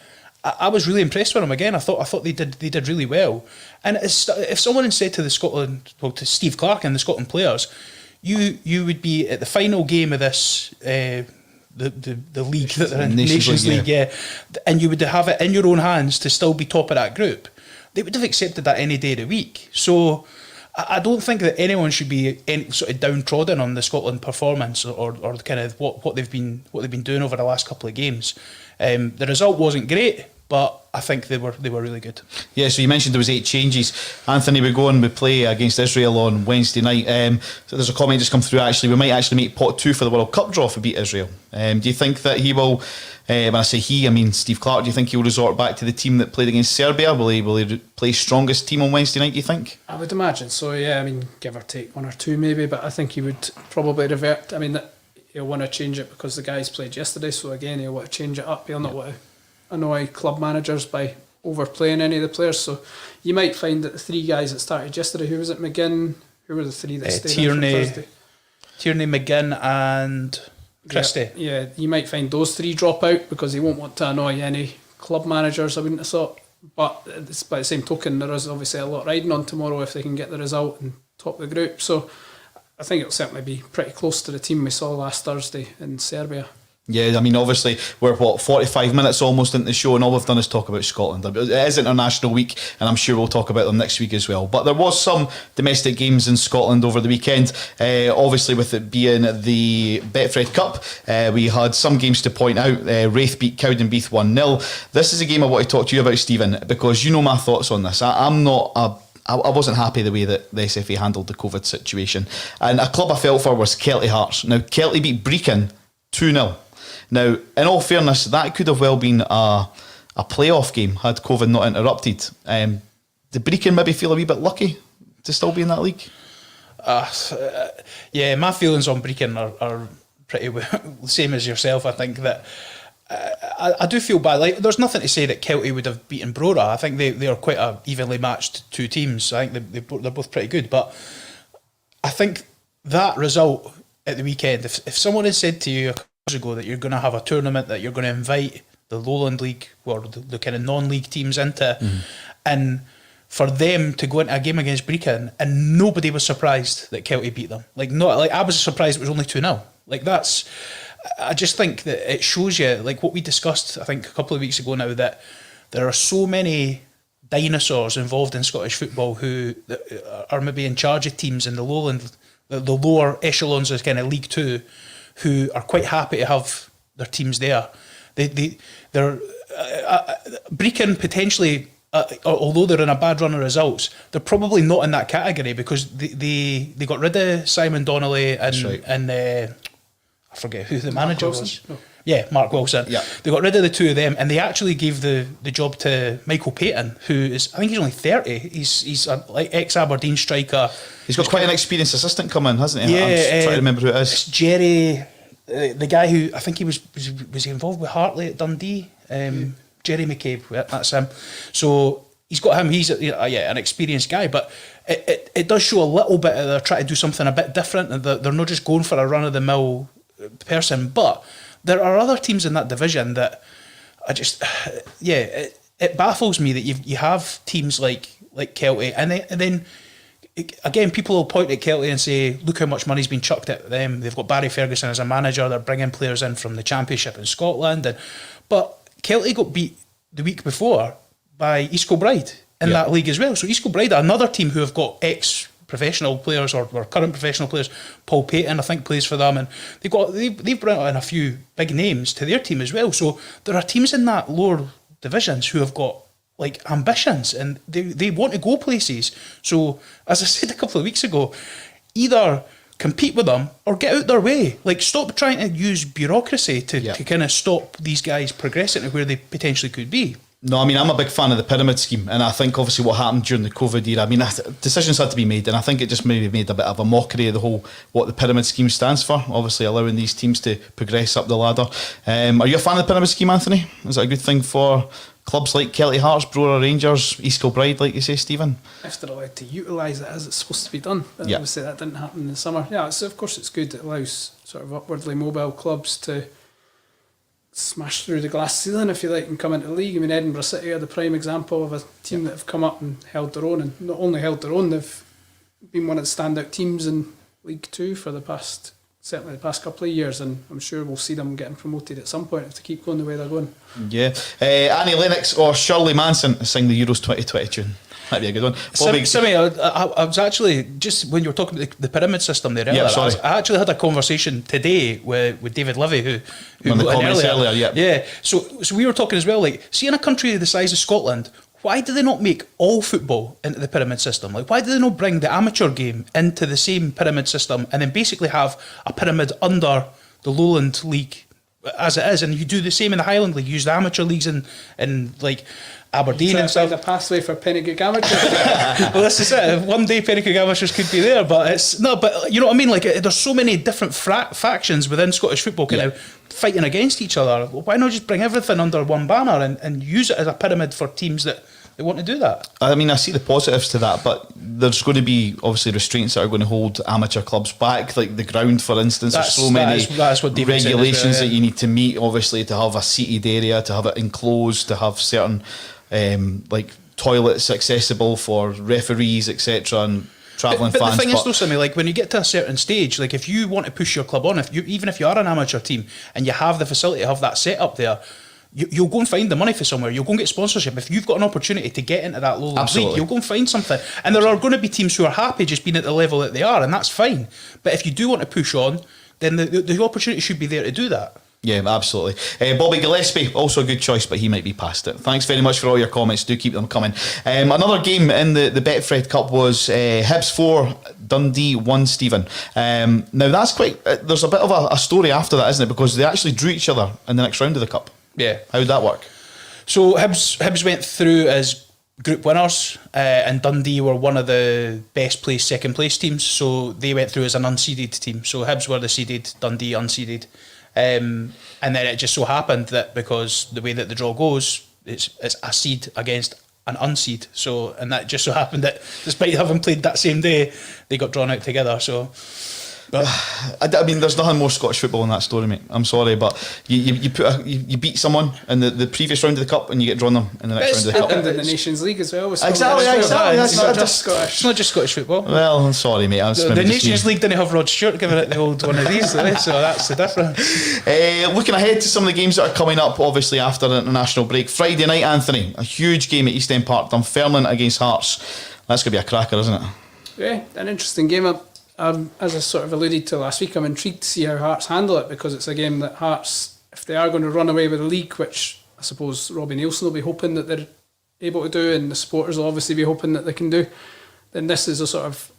I was really impressed with them again. I thought they did really well. And if someone had said to to Steve Clarke and the Scotland players, you would be at the final game of this the league that they're in, Nations League, and you would have it in your own hands to still be top of that group, they would have accepted that any day of the week. So I don't think that anyone should be any sort of downtrodden on the Scotland performance or kind of what they've been doing over the last couple of games. The result wasn't great, but I think they were really good. Yeah, so you mentioned there was 8 changes. Anthony, we go and we play against Israel on Wednesday night. So there's a comment just come through, actually. We might actually make pot 2 for the World Cup draw if we beat Israel. Do you think that he will, when I say he, I mean Steve Clarke, do you think he'll resort back to the team that played against Serbia? Will he play strongest team on Wednesday night, do you think? I would imagine so, yeah. I mean, give or take 1 or 2 maybe, but I think he would probably revert. I mean, he'll want to change it because the guys played yesterday, so again, he'll want to change it up. He'll not want to annoy club managers by overplaying any of the players. So you might find that the 3 guys that started yesterday, who was it, McGinn? Who were the 3 that stayed on from Thursday? Tierney, McGinn and Christie. Yeah, you might find those 3 drop out because he won't want to annoy any club managers, I wouldn't have thought. But by the same token, there is obviously a lot riding on tomorrow if they can get the result and top the group. So I think it'll certainly be pretty close to the team we saw last Thursday in Serbia. Yeah, I mean, obviously, we're 45 minutes almost into the show, and all we've done is talk about Scotland. It is International Week, and I'm sure we'll talk about them next week as well. But there was some domestic games in Scotland over the weekend. Obviously, with it being the Betfred Cup, we had some games to point out. Raith beat Cowdenbeath 1-0. This is a game I want to talk to you about, Stephen, because you know my thoughts on this. I wasn't happy the way that the SFA handled the COVID situation. And a club I felt for was Kelty Hearts. Now, Kelty beat Brecon 2-0. Now, in all fairness, that could have well been a playoff game had COVID not interrupted. Did Brecon maybe feel a wee bit lucky to still be in that league? Yeah, my feelings on Brecon are pretty the same as yourself. I think that I do feel bad. Like, there's nothing to say that Kelty would have beaten Brora. I think they are quite a evenly matched 2 teams. I think they're both pretty good. But I think that result at the weekend, if someone had said to you a couple of years ago that you're going to have a tournament that you're going to invite the Lowland League or the kind of non-league teams into, and for them to go into a game against Brecon and nobody was surprised that Kelty beat them. I was surprised it was only 2-0. I just think that it shows you, like what we discussed, I think a couple of weeks ago now, that there are so many dinosaurs involved in Scottish football who are maybe in charge of teams in the lowland, the lower echelons of kind of League Two, who are quite happy to have their teams there. They're Brecon potentially, although they're in a bad run of results, they're probably not in that category because they got rid of Simon Donnelly and I forget who the manager was. Oh. Yeah, Mark Wilson. Yeah. They got rid of the 2 of them and they actually gave the job to Michael Payton, who is, I think he's only 30. He's a ex-Aberdeen striker. He's got quite an experienced assistant coming, hasn't he? Yeah. I'm just trying to remember who it is. It's Jerry, the guy who, I think he was he involved with Hartley at Dundee? Jerry McCabe, that's him. So he's got him, he's an experienced guy, but it does show a little bit that they're trying to do something a bit different and they're not just going for a run-of-the-mill person. But there are other teams in that division that I just, it baffles me that you have teams like Kelty, and then again, people will point at Kelty and say, look how much money's been chucked at them. They've got Barry Ferguson as a manager. They're bringing players in from the Championship in Scotland. But Kelty got beat the week before by East Kilbride in that league as well. So East Kilbride are another team who have got ex-professional players or current professional players. Paul Payton, I think, plays for them. And they've brought in a few big names to their team as well. So there are teams in that lower divisions who have got ambitions and they want to go places. So as I said a couple of weeks ago, either compete with them or get out their way. Stop trying to use bureaucracy to kind of stop these guys progressing to where they potentially could be. No, I mean, I'm a big fan of the pyramid scheme, and I think obviously what happened during the COVID era, I mean, decisions had to be made, and I think it just maybe made a bit of a mockery of the whole, what the pyramid scheme stands for, obviously allowing these teams to progress up the ladder. Are you a fan of the pyramid scheme, Anthony? Is it a good thing for clubs like Kelty Hearts, Brora Rangers, East Kilbride, like you say, Stephen? If they're allowed to utilise it as it's supposed to be done. But obviously that didn't happen in the summer. Yeah, so of course it's good. It allows sort of upwardly mobile clubs to smash through the glass ceiling, if you like, and come into the league. I mean, Edinburgh City are the prime example of a team that have come up and held their own, and not only held their own, they've been one of the standout teams in League Two for certainly the past couple of years, and I'm sure we'll see them getting promoted at some point if they keep going the way they're going. Yeah. Annie Lennox or Shirley Manson to sing the Euros 2020 tune? That'd be a good one. Bobby, Simmy, I was actually, just when you were talking about the pyramid system there earlier, sorry. I actually had a conversation today with David Livy, who on the wrote in comments earlier, Yeah, so we were talking as well, like, see in a country the size of Scotland, why do they not make all football into the pyramid system? Like, why do they not bring the amateur game into the same pyramid system and then basically have a pyramid under the Lowland League as it is? And you do the same in the Highland League, use the amateur leagues in like Aberdeen and stuff. The pathway for Pennycook amateurs. Well, this is it. One day Pennycook amateurs could be there, but it's no. But you know what I mean? Like, there's so many different factions within Scottish football kind of fighting against each other. Well, why not just bring everything under one banner and use it as a pyramid for teams that they want to do that? I mean, I see the positives to that, but there's going to be obviously restraints that are going to hold amateur clubs back, like the ground, for instance. There's so many that's what David regulations said, that you need to meet, obviously, to have a seated area, to have it enclosed, to have certain like toilets accessible for referees, etc., and travelling but fans. The thing is, though, Simmy, like when you get to a certain stage, like if you want to push your club on, even if you are an amateur team and you have the facility to have that set up there, you'll go and find the money for somewhere. You'll go and get sponsorship. If you've got an opportunity to get into that Lowland League, you'll go and find something. And there are going to be teams who are happy just being at the level that they are, and that's fine. But if you do want to push on, then the opportunity should be there to do that. Yeah, absolutely. Bobby Gillespie, also a good choice, but he might be past it. Thanks very much for all your comments. Do keep them coming. Another game in the Betfred Cup was Hibs 4, Dundee 1, Stephen. Now, that's quite... there's a bit of a story after that, isn't it? Because they actually drew each other in the next round of the Cup. Yeah. How did that work? So Hibs went through as group winners, and Dundee were one of the best placed second place teams, so they went through as an unseeded team. So Hibs were the seeded, Dundee unseeded. And then it just so happened that because the way that the draw goes, it's a seed against an unseed. So, and that just so happened that despite having played that same day, they got drawn out together. So, but I mean, there's nothing more Scottish football in that story, mate. I'm sorry, but you beet someone in the previous round of the Cup and you get drawn them in the next round of the Cup. And in the Nations League as well. Exactly. It's not just Scottish. It's not just Scottish football. Well, I'm sorry, mate. The Nations League didn't have Rod Stewart giving it the old one of these, though, so that's the difference. Looking ahead to some of the games that are coming up, obviously after the international break. Friday night, Anthony, a huge game at East End Park, Dunfermline against Hearts. That's going to be a cracker, isn't it? Yeah, an interesting game. As I sort of alluded to last week, I'm intrigued to see how Hearts handle it, because it's a game that Hearts, if they are going to run away with the league, which I suppose Robbie Neilson will be hoping that they're able to do, and the supporters will obviously be hoping that they can do, then this is a sort of,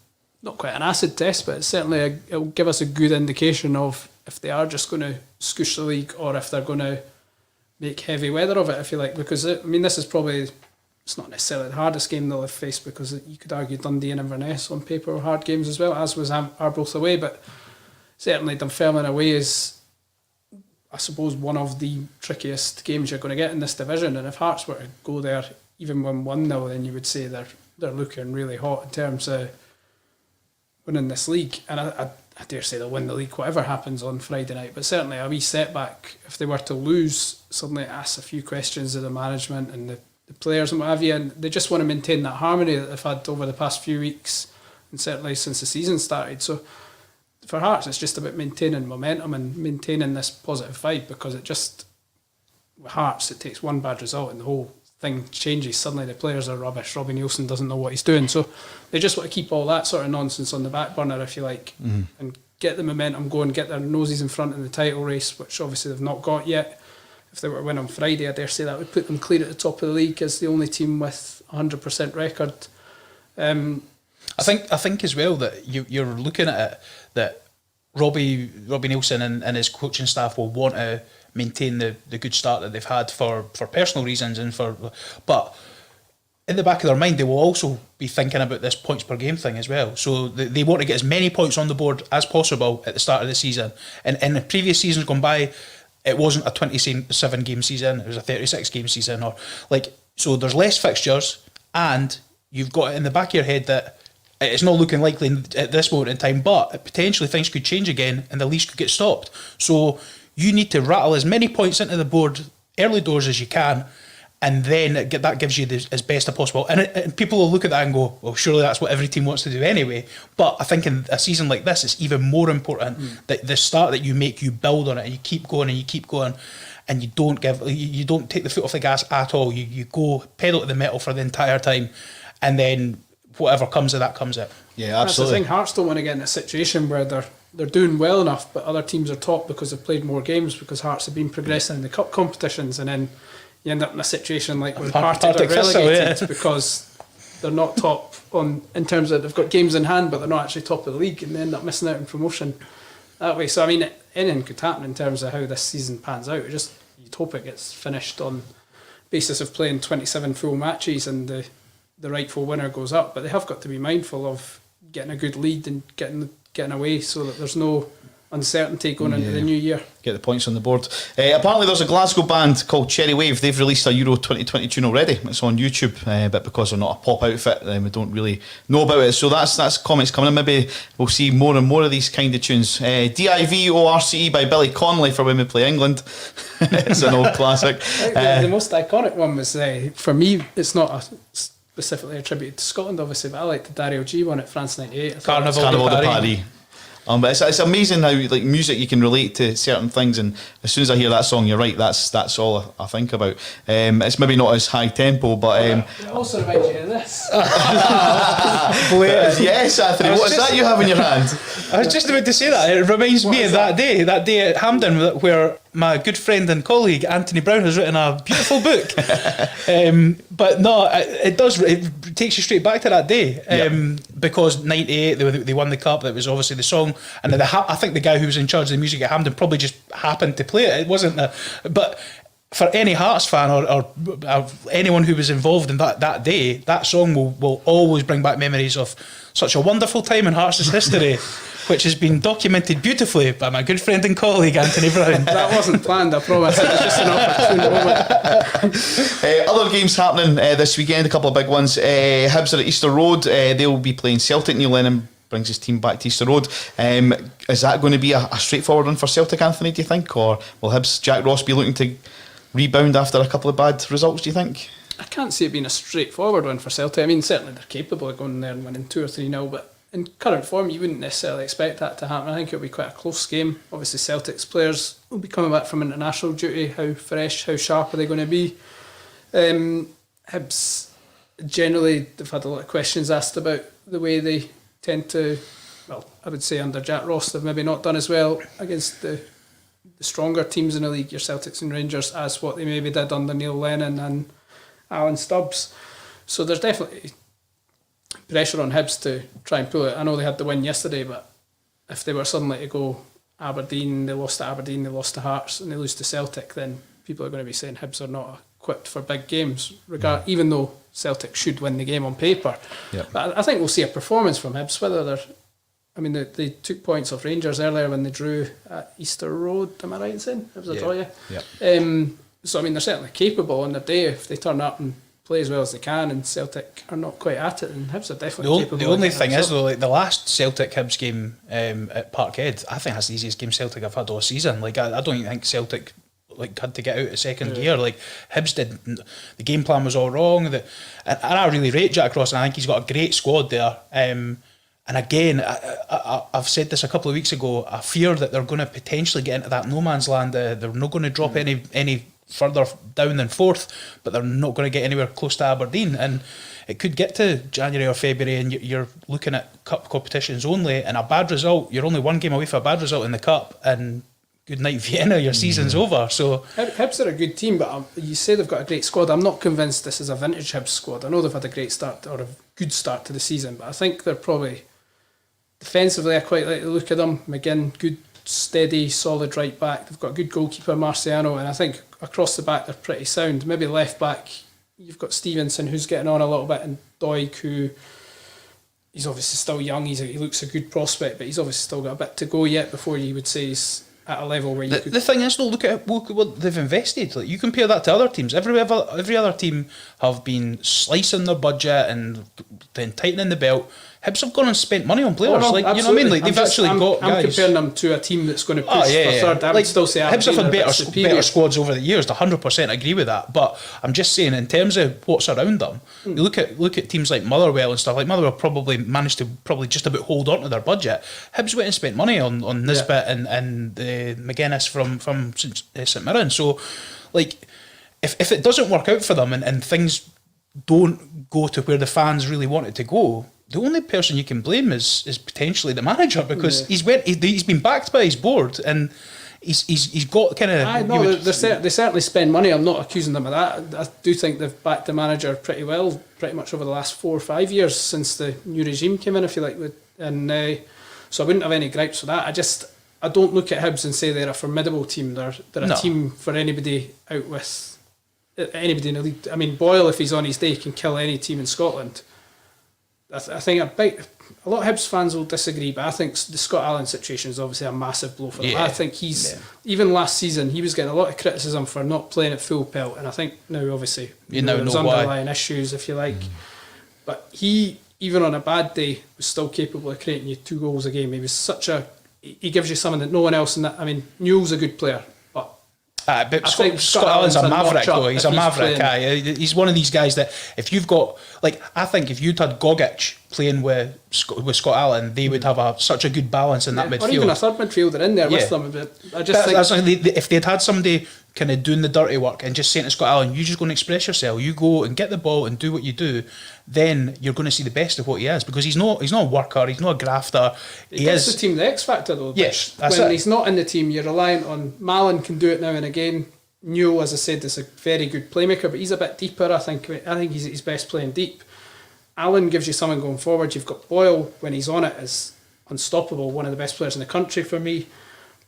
not quite an acid test, but it's certainly it'll give us a good indication of if they are just going to scoosh the league or if they're going to make heavy weather of it, if you like, because I mean, this is probably... It's not necessarily the hardest game they'll have faced, because you could argue Dundee and Inverness on paper were hard games as well, as was Arbroath away, but certainly Dunfermline away is, I suppose, one of the trickiest games you're going to get in this division, and if Hearts were to go there, even win 1-0, then you would say they're looking really hot in terms of winning this league, and I dare say they'll win the league whatever happens on Friday night, but certainly a wee setback if they were to lose. Suddenly it asks a few questions of the management and the players and what have you, and they just want to maintain that harmony that they've had over the past few weeks, and certainly since the season started. So for Hearts, it's just about maintaining momentum and maintaining this positive vibe, because it just, with Hearts, it takes one bad result and the whole thing changes. Suddenly the players are rubbish, Robbie Neilson doesn't know what he's doing, so they just want to keep all that sort of nonsense on the back burner, if you like, and get the momentum going, get their noses in front in the title race, which obviously they've not got yet. If they were to win on Friday, I dare say that would put them clear at the top of the league as the only team with 100% record. I think as well that you're looking at it that Robbie Neilson and his coaching staff will want to maintain the good start that they've had for personal reasons but in the back of their mind they will also be thinking about this points per game thing as well. So they want to get as many points on the board as possible at the start of the season. And in the previous seasons gone by, it wasn't a 27 game season, it was a 36 game season, or like, so there's less fixtures, and you've got it in the back of your head that it's not looking likely at this moment in time, but potentially things could change again and the leash could get stopped. So you need to rattle as many points into the board early doors as you can, and then that gives you as best as possible. And people will look at that and go, well, surely that's what every team wants to do anyway. But I think in a season like this, it's even more important that the start that you make, you build on it, and you keep going and you keep going, and you don't take the foot off the gas at all. You go pedal to the metal for the entire time, and then whatever comes of that comes out. Yeah, absolutely. That's the thing. Hearts don't want to get in a situation where they're doing well enough, but other teams are top because they've played more games, because Hearts have been progressing in the cup competitions, and then you end up in a situation like when Partick are relegated because they're not top in terms of they've got games in hand, but they're not actually top of the league, and they end up missing out on promotion that way. So I mean, anything could happen in terms of how this season pans out. You'd hope it gets finished on basis of playing 27 full matches and the rightful winner goes up, but they have got to be mindful of getting a good lead and getting away so that there's no uncertainty going into the new year. Get the points on the board. Apparently there's a Glasgow band called Cherry Wave. They've released a Euro 2020 tune already. It's on YouTube, but because they're not a pop outfit, we don't really know about it. So that's comments coming in. Maybe we'll see more and more of these kind of tunes. DIVORCE by Billy Connolly for when we play England. It's an old classic. The most iconic one was, for me, it's not specifically attributed to Scotland obviously, but I like the Dario G one at France 98. Carnival de Paris. But it's amazing how like music you can relate to certain things, and as soon as I hear that song, you're right. That's all I think about. It's maybe not as high tempo, but it also reminds you of this. Yes, Anthony. What's that you have in your hand? I was just about to say that. It reminds me of that day at Hampden, where my good friend and colleague Anthony Brown has written a beautiful book. But no, it does. It takes you straight back to that day, because '98 they won the cup. That was obviously the song, and I think the guy who was in charge of the music at Hampden probably just happened to play it. It wasn't but for any Hearts fan or anyone who was involved in that day, that song will always bring back memories of such a wonderful time in Hearts' history, which has been documented beautifully by my good friend and colleague Anthony Brown. That wasn't planned, I promise. It was just an opportune moment. Other games happening this weekend, a couple of big ones. Hibs are at Easter Road. They'll be playing Celtic. Neil Lennon brings his team back to Easter Road. Is that going to be a straightforward one for Celtic, Anthony, do you think? Or will Hibs, Jack Ross, be looking to rebound after a couple of bad results, do you think? I can't see it being a straightforward one for Celtic. I mean, certainly they're capable of going there and winning 2 or 3-0, but in current form, you wouldn't necessarily expect that to happen. I think it'll be quite a close game. Obviously, Celtic's players will be coming back from international duty. How fresh, how sharp are they going to be? Hibs, generally, they've had a lot of questions asked about the way they tend to, well, I would say under Jack Ross, they've maybe not done as well against the stronger teams in the league, your Celtics and Rangers, as what they maybe did under Neil Lennon and Alan Stubbs. So there's definitely pressure on Hibs to try and pull it. I know they had the win yesterday, but if they were suddenly to go Aberdeen, they lost to Aberdeen, they lost to Hearts, and they lose to Celtic, then people are going to be saying Hibs are not equipped for big games, even though Celtic should win the game on paper. Yep. But I think we'll see a performance from Hibs, whether they're... I mean, they took points off Rangers earlier when they drew at Easter Road, am I right in saying? It was a draw, yeah. So, I mean, they're certainly capable on their day if they turn up and play as well as they can, and Celtic are not quite at it, and Hibs are definitely capable. The only thing is, though, like the last Celtic-Hibs game at Parkhead, I think that's the easiest game Celtic have had all season. Like, I don't even think Celtic had to get out of second gear. Like, Hibs did, the game plan was all wrong. And I really rate Jack Ross, and I think he's got a great squad there. And again, I've said this a couple of weeks ago, I fear that they're going to potentially get into that no man's land. They're not going to drop any further down than fourth, but they're not going to get anywhere close to Aberdeen. And it could get to January or February and you're looking at cup competitions only, and a bad result, you're only one game away from a bad result in the cup, and good night Vienna, your season's over. So Hibs are a good team, but you say they've got a great squad. I'm not convinced this is a vintage Hibs squad. I know they've had a great start, or a good start to the season, but I think they're probably... Defensively, I quite like the look of them. McGinn, good, steady, solid right back. They've got a good goalkeeper, Marciano, and I think across the back they're pretty sound. Maybe left back, you've got Stevenson, who's getting on a little bit, and Doig, who he's obviously still young. He looks a good prospect, but he's obviously still got a bit to go yet before you would say he's at a level where you could... The thing is, though, look at what they've invested. Like, you compare that to other teams. Every other team have been slicing their budget and then tightening the belt. Hibs have gone and spent money on players. You know what I mean? Like, they've got guys. I'm comparing them to a team that's going to push for third. I would still say Hibs have had better squads over the years. 100% agree with that. But I'm just saying, in terms of what's around them, you look at teams like Motherwell and stuff. Like, Motherwell probably managed to just about hold on to their budget. Hibs went and spent money on Nisbet and McGuinness from St Mirren. So, like, if it doesn't work out for them and things don't go to where the fans really want it to go, the only person you can blame is potentially the manager, because he's been backed by his board, and he's got kind of. I know they certainly spend money. I'm not accusing them of that. I do think they've backed the manager pretty well, pretty much over the last 4 or 5 years since the new regime came in, if you like. So I wouldn't have any gripes with that. I don't look at Hibs and say they're a formidable team. They're a team for anybody out with anybody in the league. I mean, Boyle, if he's on his day, can kill any team in Scotland. I think a lot of Hibs fans will disagree, but I think the Scott Allan situation is obviously a massive blow for them. I think even last season, he was getting a lot of criticism for not playing at full pelt, and I think now, obviously, there's underlying issues, if you like. But he, even on a bad day, was still capable of creating you 2 goals a game. He was he gives you something that no one else in that. I mean, Newell's a good player, but Scott Allan's a maverick, though. He's a maverick. He's one of these guys that if you've got, like, I think if you'd had Gogic playing with Scott Allan, they would have such a good balance in that midfield. Or even a third midfielder in there with them. But I just think if they'd had somebody kind of doing the dirty work and just saying to Scott Allan, you just go and express yourself, you go and get the ball and do what you do, then you're going to see the best of what he is, because he's not a worker, he's not a grafter. He is the team the X factor, though. Yes, when he's not in the team, you're reliant on Malin can do it now and again. Newell, as I said, is a very good playmaker, but he's a bit deeper. I think he's at his best playing deep. Allen gives you something going forward. You've got Boyle, when he's on it, is unstoppable, one of the best players in the country for me.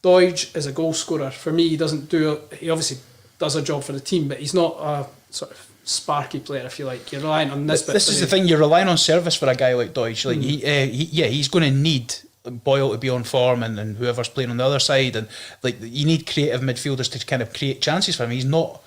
Doidge is a goal scorer. For me, he obviously does a job for the team, but he's not a sort of sparky player, if you like. You're relying on this bit. This is the thing, you're relying on service for a guy like Doidge. Like he's going to need Boyle to be on form, and whoever's playing on the other side, and like you need creative midfielders to kind of create chances for him. He's not,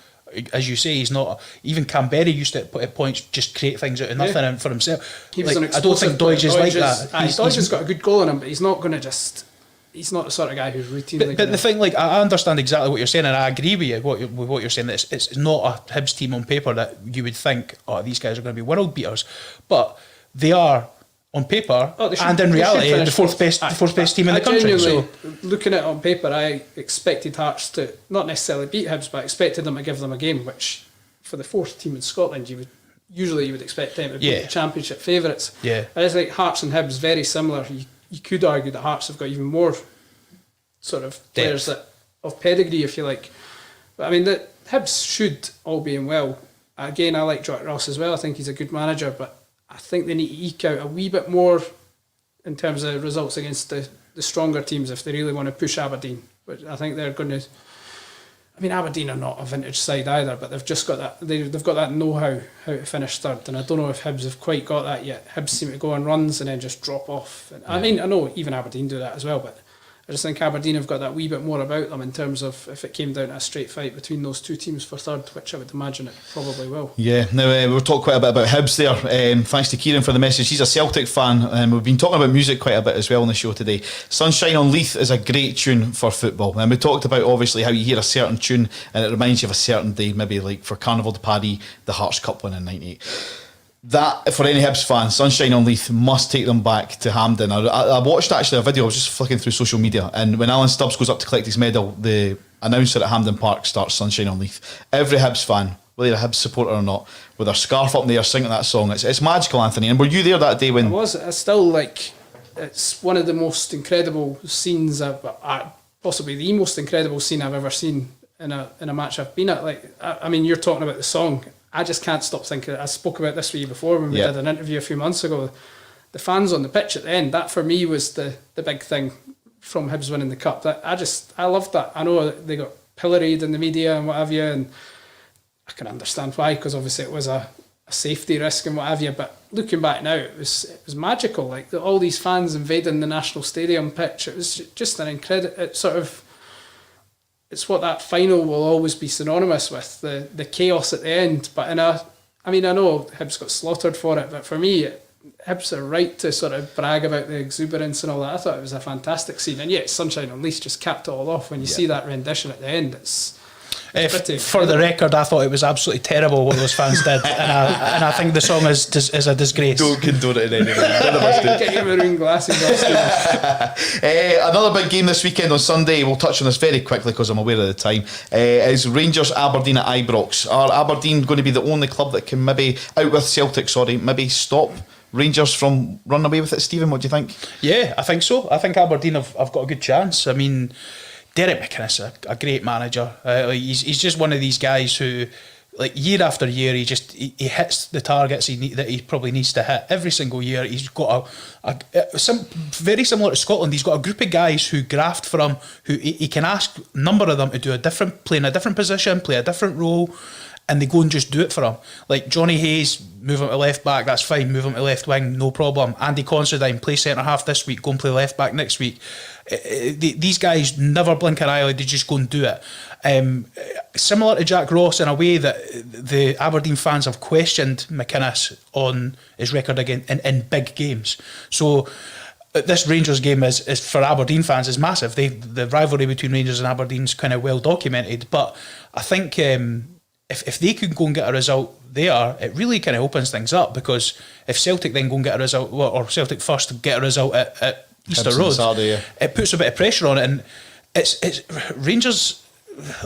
as you say, he's not. Even Canberra used to at points just create things out of nothing and for himself. He was an I don't think Doidge is like that. Doidge has got a good goal in him, but he's not going to just. He's not the sort of guy who's routinely. But the thing, like, I understand exactly what you're saying, and I agree with you with what you're saying. That it's not a Hibs team on paper that you would think, oh, these guys are going to be world beaters, but they are on paper, and in reality, the fourth best team in the country. So, looking at it on paper, I expected Hearts to not necessarily beat Hibs, but I expected them to give them a game, which for the 4th team in Scotland, you would expect them to be the championship favourites. Yeah, I just think Hearts and Hibs very similar. You could argue that Hearts have got even more sort of players of pedigree, if you like. But I mean, the Hibs should, all being well. Again, I like Jack Ross as well. I think he's a good manager, but I think they need to eke out a wee bit more in terms of results against the stronger teams if they really want to push Aberdeen. But I think they're going to. I mean, Aberdeen are not a vintage side either, but they've just got that. They've got that know-how to finish third, and I don't know if Hibs have quite got that yet. Hibs seem to go on runs and then just drop off. And I mean, I know even Aberdeen do that as well, but I just think Aberdeen have got that wee bit more about them in terms of if it came down to a straight fight between those 2 teams for third, which I would imagine it probably will. Yeah, now we'll talk quite a bit about Hibs there. Thanks to Kieran for the message. He's a Celtic fan, and we've been talking about music quite a bit as well on the show today. Sunshine on Leith is a great tune for football, and we talked about obviously how you hear a certain tune and it reminds you of a certain day, maybe like for Carnival de Paris, the Hearts Cup win in '98. That, for any Hibs fans, Sunshine on Leith must take them back to Hampden. I watched actually a video, I was just flicking through social media, and when Alan Stubbs goes up to collect his medal, the announcer at Hampden Park starts Sunshine on Leith. Every Hibs fan, whether you're a Hibs supporter or not, with their scarf up in the air singing that song, it's magical, Anthony. And were you there that day when... I was. I still, like, it's one of the most incredible scenes, possibly the most incredible scene I've ever seen in a match I've been at. Like, I mean, you're talking about the song. I just can't stop thinking. I spoke about this with you before when we did an interview a few months ago. The fans on the pitch at the end, that for me was the big thing from Hibs winning the cup. I loved that. I know they got pilloried in the media and what have you, and I can understand why, because obviously it was a safety risk and what have you. But looking back now, it was magical. Like all these fans invading the National Stadium pitch. It was just an incredible sort of. It's what that final will always be synonymous with, the chaos at the end. But I know Hibs got slaughtered for it, but for me, Hibs are right to sort of brag about the exuberance and all that. I thought it was a fantastic scene. And Sunshine on Leith just capped it all off. When you see that rendition at the end, For the record, I thought it was absolutely terrible what those fans did, and I think the song is a disgrace. Don't condone it in any way. None of us do. Get your maroon glasses off, Steve. Another big game this weekend on Sunday, we'll touch on this very quickly because I'm aware of the time, is Rangers Aberdeen at Ibrox. Are Aberdeen going to be the only club that can maybe, out with Celtic, maybe stop Rangers from running away with it? Stephen, what do you think? Yeah, I think so. I think Aberdeen have got a good chance. I mean, Derek McInnes, a great manager. He's just one of these guys who, like, year after year, he hits the targets that he probably needs to hit every single year. He's got very similar to Scotland. He's got a group of guys who graft for him, who he can ask a number of them to play in a different position, play a different role, and they go and just do it for him. Like Johnny Hayes, move him to left back, that's fine. Move him to left wing, no problem. Andy Considine, play centre half this week, go and play left back next week. These guys never blink an eyelid, they just go and do it. Similar to Jack Ross in a way that the Aberdeen fans have questioned McInnes on his record again in big games. So this Rangers game is for Aberdeen fans is massive. The rivalry between Rangers and Aberdeen is kind of well documented, but I think if they could go and get a result there, it really kind of opens things up, because if Celtic then go and get a result, or Celtic first get a result at Easter Road, it puts a bit of pressure on it, and it's Rangers.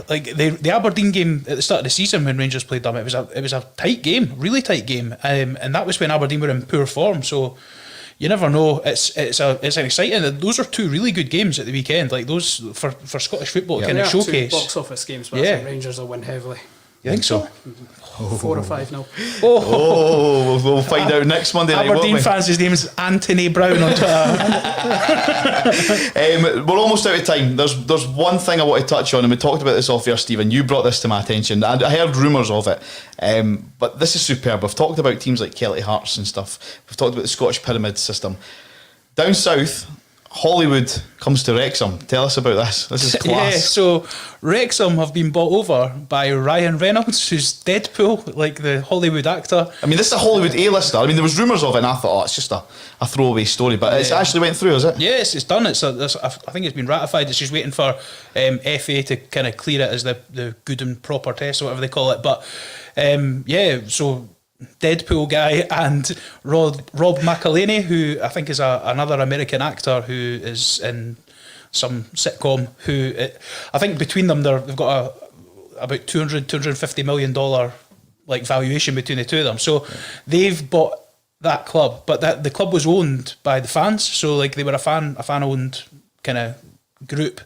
Like the Aberdeen game at the start of the season when Rangers played them, it was a tight game, really tight game, and that was when Aberdeen were in poor form. So you never know. It's an exciting. Those are two really good games at the weekend. Like those for Scottish football, kind of showcase. Two box office games, but I think Rangers will win heavily. You think so? 4 or 5-0. We'll find out next Monday night. Aberdeen fans, his name is Anthony Brown on Twitter. We're almost out of time. There's one thing I want to touch on, and we talked about this off air, Stephen. You brought this to my attention. I heard rumours of it, but this is superb. We've talked about teams like Kelty Hearts and stuff. We've talked about the Scottish pyramid system. Down south, Hollywood comes to Wrexham. Tell us about this. This is class. Yeah, so Wrexham have been bought over by Ryan Reynolds, who's Deadpool, like the Hollywood actor. I mean, this is a Hollywood A-lister. I mean, there was rumours of it, and I thought, it's just a throwaway story, but it's actually went through, is it? Yes, it's done. I think it's been ratified. It's just waiting for FA to kind of clear it as the good and proper test, or whatever they call it. But so Deadpool guy and Rob McElhenney, who I think is another American actor who is in some sitcom, who I think between them they've got about $250 million like valuation between the two of them. So they've bought that club, but the club was owned by the fans, so like they were a fan owned kind of group,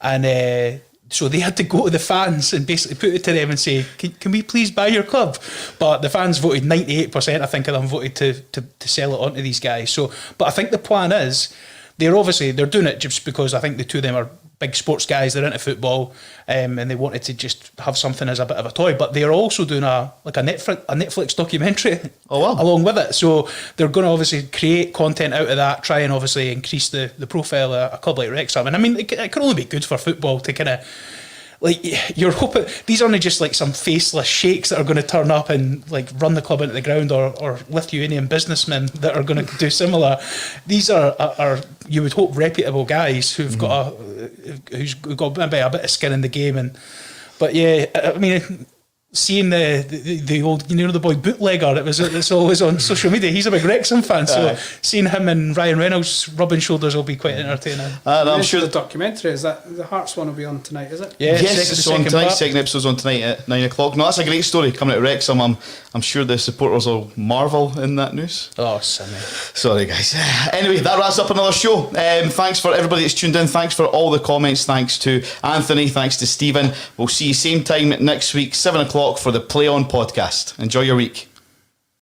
and so they had to go to the fans and basically put it to them and say, can we please buy your club? But the fans voted, 98% I think of them voted to sell it on to these guys. So, but I think the plan is, they're doing it just because I think the two of them are big sports guys, they're into football, and they wanted to just have something as a bit of a toy. But they're also doing a Netflix documentary along with it. So they're going to obviously create content out of that, try and obviously increase the profile of a club like Wrexham. And I mean, it can only be good for football to kind of, like, you're hoping these aren't just like some faceless sheiks that are going to turn up and like run the club into the ground, or Lithuanian businessmen that are going to do similar. These are you would hope reputable guys who've got who's got maybe a bit of skin in the game. But yeah, I mean, seeing the old, the boy bootlegger, it's always on social media. He's a big Wrexham fan, so seeing him and Ryan Reynolds rubbing shoulders will be quite entertaining. I'm sure the documentary, is that the Hearts one will be on tonight, is it? Yeah, yes, it's on tonight. Second episode's on tonight at 9:00. No, that's a great story coming out of Wrexham. I'm sure the supporters will marvel in that news. Oh, Sammy. Sorry, guys. Anyway, that wraps up another show. Thanks for everybody that's tuned in. Thanks for all the comments. Thanks to Anthony. Thanks to Stephen. We'll see you same time next week, 7:00 for the Play On podcast. Enjoy your week.